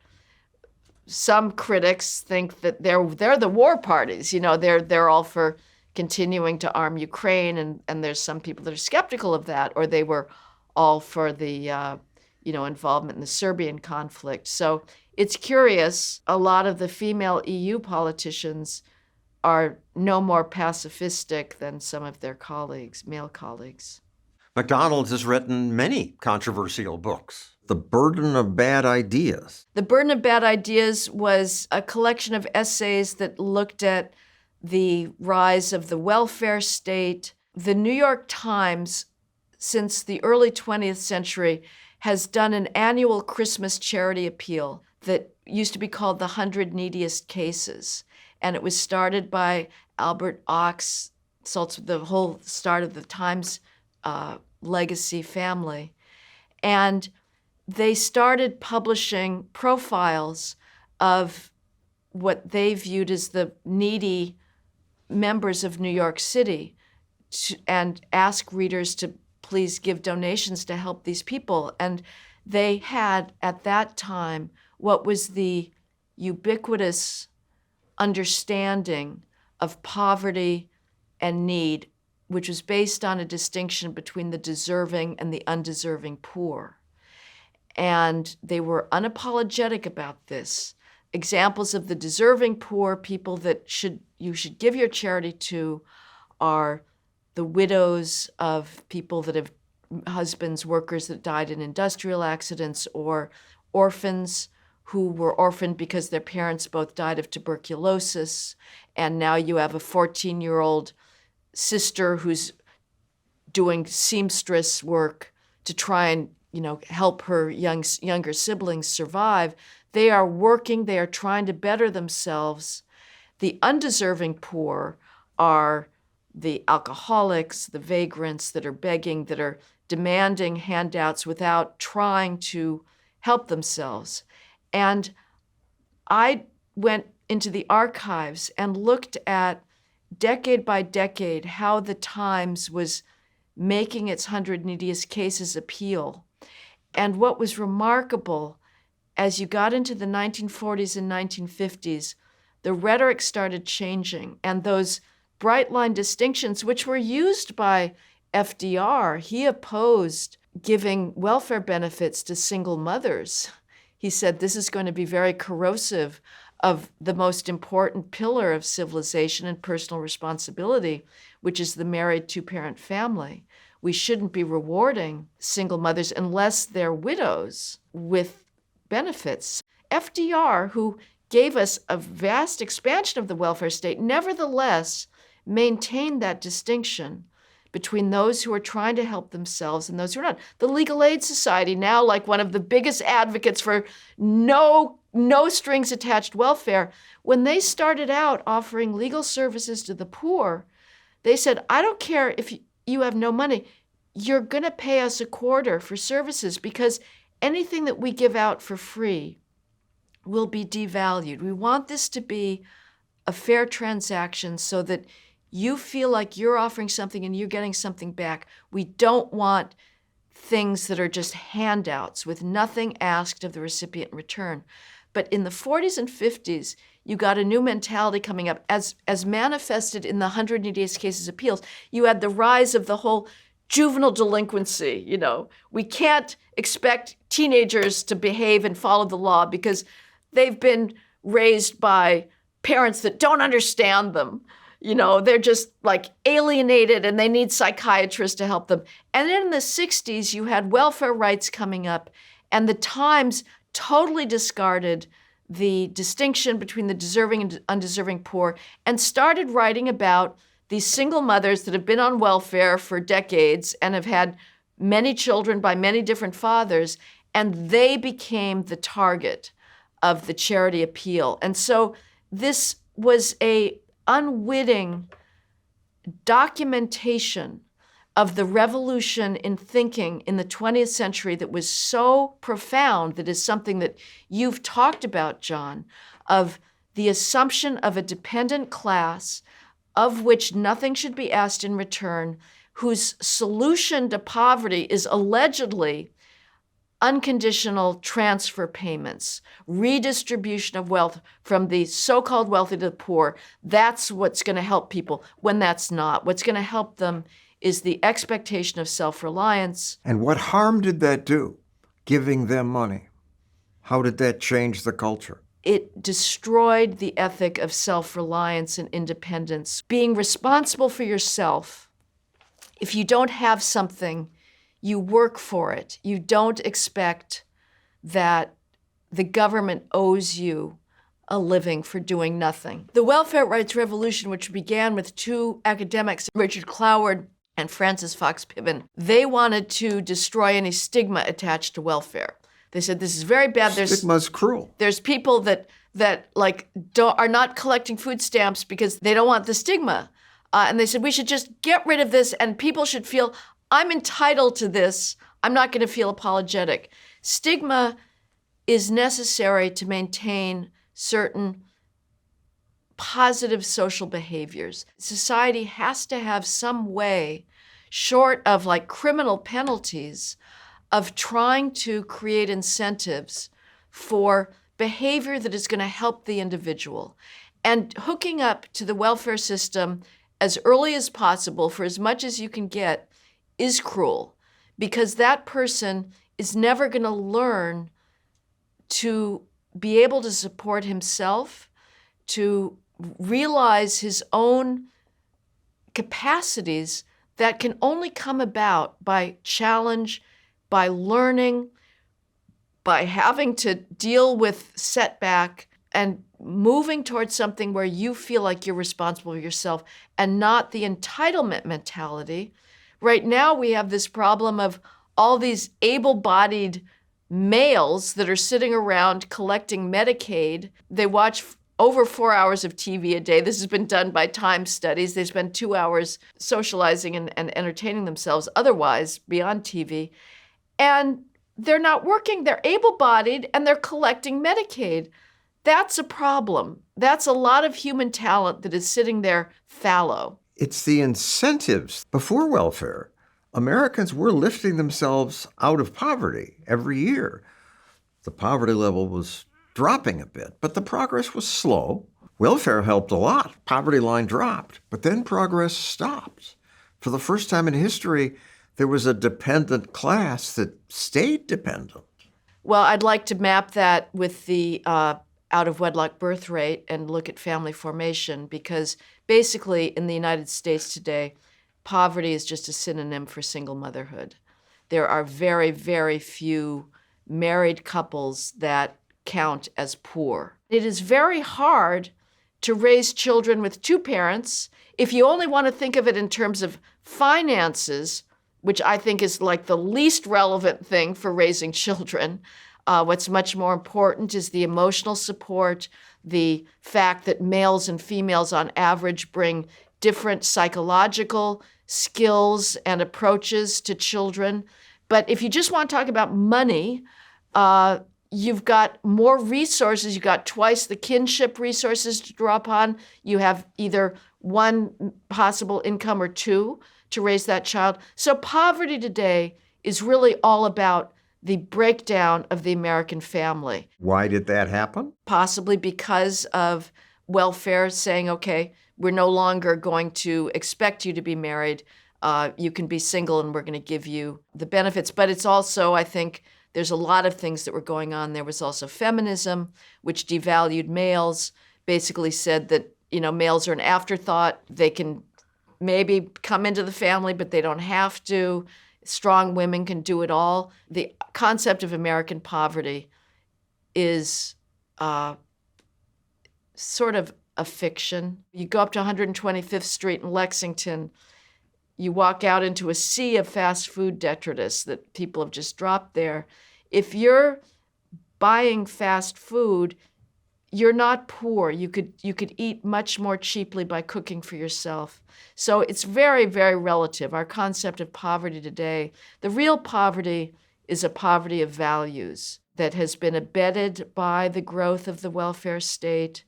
Speaker 4: some critics think that they're the war parties. They're all for continuing to arm Ukraine, and there's some people that are skeptical of that, or they were all for the involvement in the Serbian conflict. So it's curious. A lot of the female EU politicians are no more pacifistic than some of their male colleagues.
Speaker 1: McDonald's has written many controversial books. The Burden of Bad Ideas.
Speaker 4: The Burden of Bad Ideas was a collection of essays that looked at the rise of the welfare state. The New York Times, since the early 20th century, has done an annual Christmas charity appeal that used to be called the 100 Neediest Cases. And it was started by Albert Ochs, so it's the whole start of the Times legacy family. And they started publishing profiles of what they viewed as the needy members of New York City and ask readers to please give donations to help these people. And they had, at that time, what was the ubiquitous understanding of poverty and need, which was based on a distinction between the deserving and the undeserving poor. And they were unapologetic about this. Examples of the deserving poor, people that you should give your charity to, are the widows of people that have husbands, workers that died in industrial accidents, or orphans who were orphaned because their parents both died of tuberculosis. And now you have a 14-year-old sister who's doing seamstress work to try and help her younger siblings survive. They are working, they are trying to better themselves. The undeserving poor are the alcoholics, the vagrants that are begging, that are demanding handouts without trying to help themselves. And I went into the archives and looked at, decade by decade, how the Times was making its 100 Neediest Cases appeal. And what was remarkable, as you got into the 1940s and 1950s, the rhetoric started changing, and those bright line distinctions, which were used by FDR, he opposed giving welfare benefits to single mothers. He said this is going to be very corrosive of the most important pillar of civilization and personal responsibility, which is the married two-parent family. We shouldn't be rewarding single mothers unless they're widows with benefits. FDR, who gave us a vast expansion of the welfare state, nevertheless maintained that distinction between those who are trying to help themselves and those who are not. The Legal Aid Society, now like one of the biggest advocates for no strings attached welfare, when they started out offering legal services to the poor, they said, I don't care if you have no money, you're going to pay us a quarter for services, because anything that we give out for free will be devalued. We want this to be a fair transaction so that you feel like you're offering something and you're getting something back. We don't want things that are just handouts with nothing asked of the recipient in return. But in the 40s and 50s, you got a new mentality coming up as manifested in the 180 cases appeals. You had the rise of the whole juvenile delinquency. You know, we can't expect teenagers to behave and follow the law because they've been raised by parents that don't understand them. You know, they're just like alienated and they need psychiatrists to help them. And then in the 60s, you had welfare rights coming up, and the Times totally discarded the distinction between the deserving and undeserving poor and started writing about these single mothers that have been on welfare for decades and have had many children by many different fathers, and they became the target of the charity appeal. And so this was a unwitting documentation of the revolution in thinking in the 20th century that was so profound, that is something that you've talked about, John, of the assumption of a dependent class of which nothing should be asked in return, whose solution to poverty is allegedly unconditional transfer payments, redistribution of wealth from the so-called wealthy to the poor. That's what's going to help people, when that's not. What's going to help them is the expectation of self-reliance.
Speaker 1: And what harm did that do, giving them money? How did that change the culture?
Speaker 4: It destroyed the ethic of self-reliance and independence. Being responsible for yourself. If you don't have something, you work for it. You don't expect that the government owes you a living for doing nothing. The welfare rights revolution, which began with two academics, Richard Cloward and Francis Fox Piven, they wanted to destroy any stigma attached to welfare. They said, this is very bad.
Speaker 1: Stigma's cruel.
Speaker 4: There's people that are not collecting food stamps because they don't want the stigma. And they said, we should just get rid of this, and people should feel, I'm entitled to this. I'm not going to feel apologetic. Stigma is necessary to maintain certain positive social behaviors. Society has to have some way, short of like criminal penalties, of trying to create incentives for behavior that is going to help the individual. And hooking up to the welfare system as early as possible for as much as you can get is cruel, because that person is never going to learn to be able to support himself, to realize his own capacities that can only come about by challenge, by learning, by having to deal with setback and moving towards something where you feel like you're responsible for yourself and not the entitlement mentality. Right now, we have this problem of all these able-bodied males that are sitting around collecting Medicaid. They watch over 4 hours of TV a day. This has been done by Time studies. They spend 2 hours socializing and entertaining themselves otherwise beyond TV. And they're not working. They're able-bodied and they're collecting Medicaid. That's a problem. That's a lot of human talent that is sitting there fallow.
Speaker 1: It's the incentives. Before welfare, Americans were lifting themselves out of poverty every year. The poverty level was dropping a bit, but the progress was slow. Welfare helped a lot. Poverty line dropped, but then progress stopped. For the first time in history, there was a dependent class that stayed dependent.
Speaker 4: Well, I'd like to map that with the out-of-wedlock birth rate and look at family formation, because basically in the United States today, poverty is just a synonym for single motherhood. There are very, very few married couples that count as poor. It is very hard to raise children with two parents. If you only want to think of it in terms of finances, which I think is like the least relevant thing for raising children, what's much more important is the emotional support, the fact that males and females on average bring different psychological skills and approaches to children. But if you just want to talk about money, you've got more resources. You've got twice the kinship resources to draw upon. You have either one possible income or two to raise that child. So poverty today is really all about the breakdown of the American family.
Speaker 1: Why did that happen?
Speaker 4: Possibly because of welfare saying, okay, we're no longer going to expect you to be married. You can be single and we're going to give you the benefits. But it's also, I think, there's a lot of things that were going on. There was also feminism, which devalued males, basically said that, males are an afterthought. They can maybe come into the family, but they don't have to. Strong women can do it all. The concept of American poverty is sort of a fiction. You go up to 125th Street in Lexington, you walk out into a sea of fast food detritus that people have just dropped there. If you're buying fast food, you're not poor. You could eat much more cheaply by cooking for yourself. So it's very, very relative, our concept of poverty today. The real poverty is a poverty of values that has been embedded by the growth of the welfare state,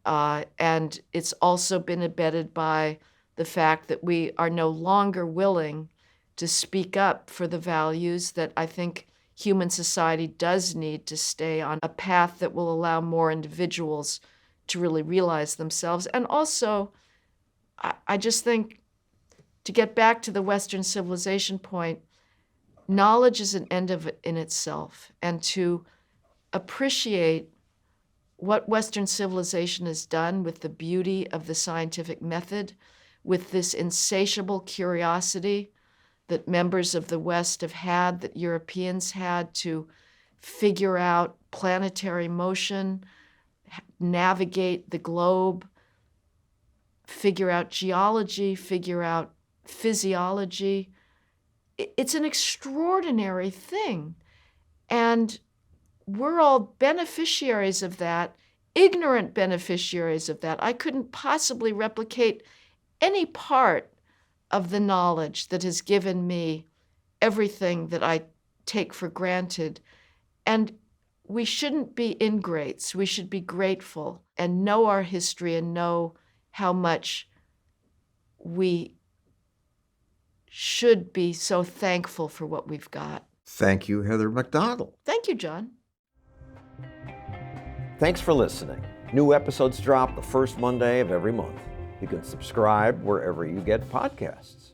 Speaker 4: and it's also been embedded by the fact that we are no longer willing to speak up for the values that I think human society does need to stay on a path that will allow more individuals to really realize themselves. And also, I just think, to get back to the Western civilization point, knowledge is an end in itself. And to appreciate what Western civilization has done with the beauty of the scientific method, with this insatiable curiosity that members of the West have had, that Europeans had, to figure out planetary motion, navigate the globe, figure out geology, figure out physiology. It's an extraordinary thing. And we're all beneficiaries of that, ignorant beneficiaries of that. I couldn't possibly replicate any part of the knowledge that has given me everything that I take for granted. And we shouldn't be ingrates. We should be grateful and know our history and know how much we should be so thankful for what we've got.
Speaker 1: Thank you, Heather McDonald.
Speaker 4: Thank you, John.
Speaker 1: Thanks for listening. New episodes drop the first Monday of every month. You can subscribe wherever you get podcasts.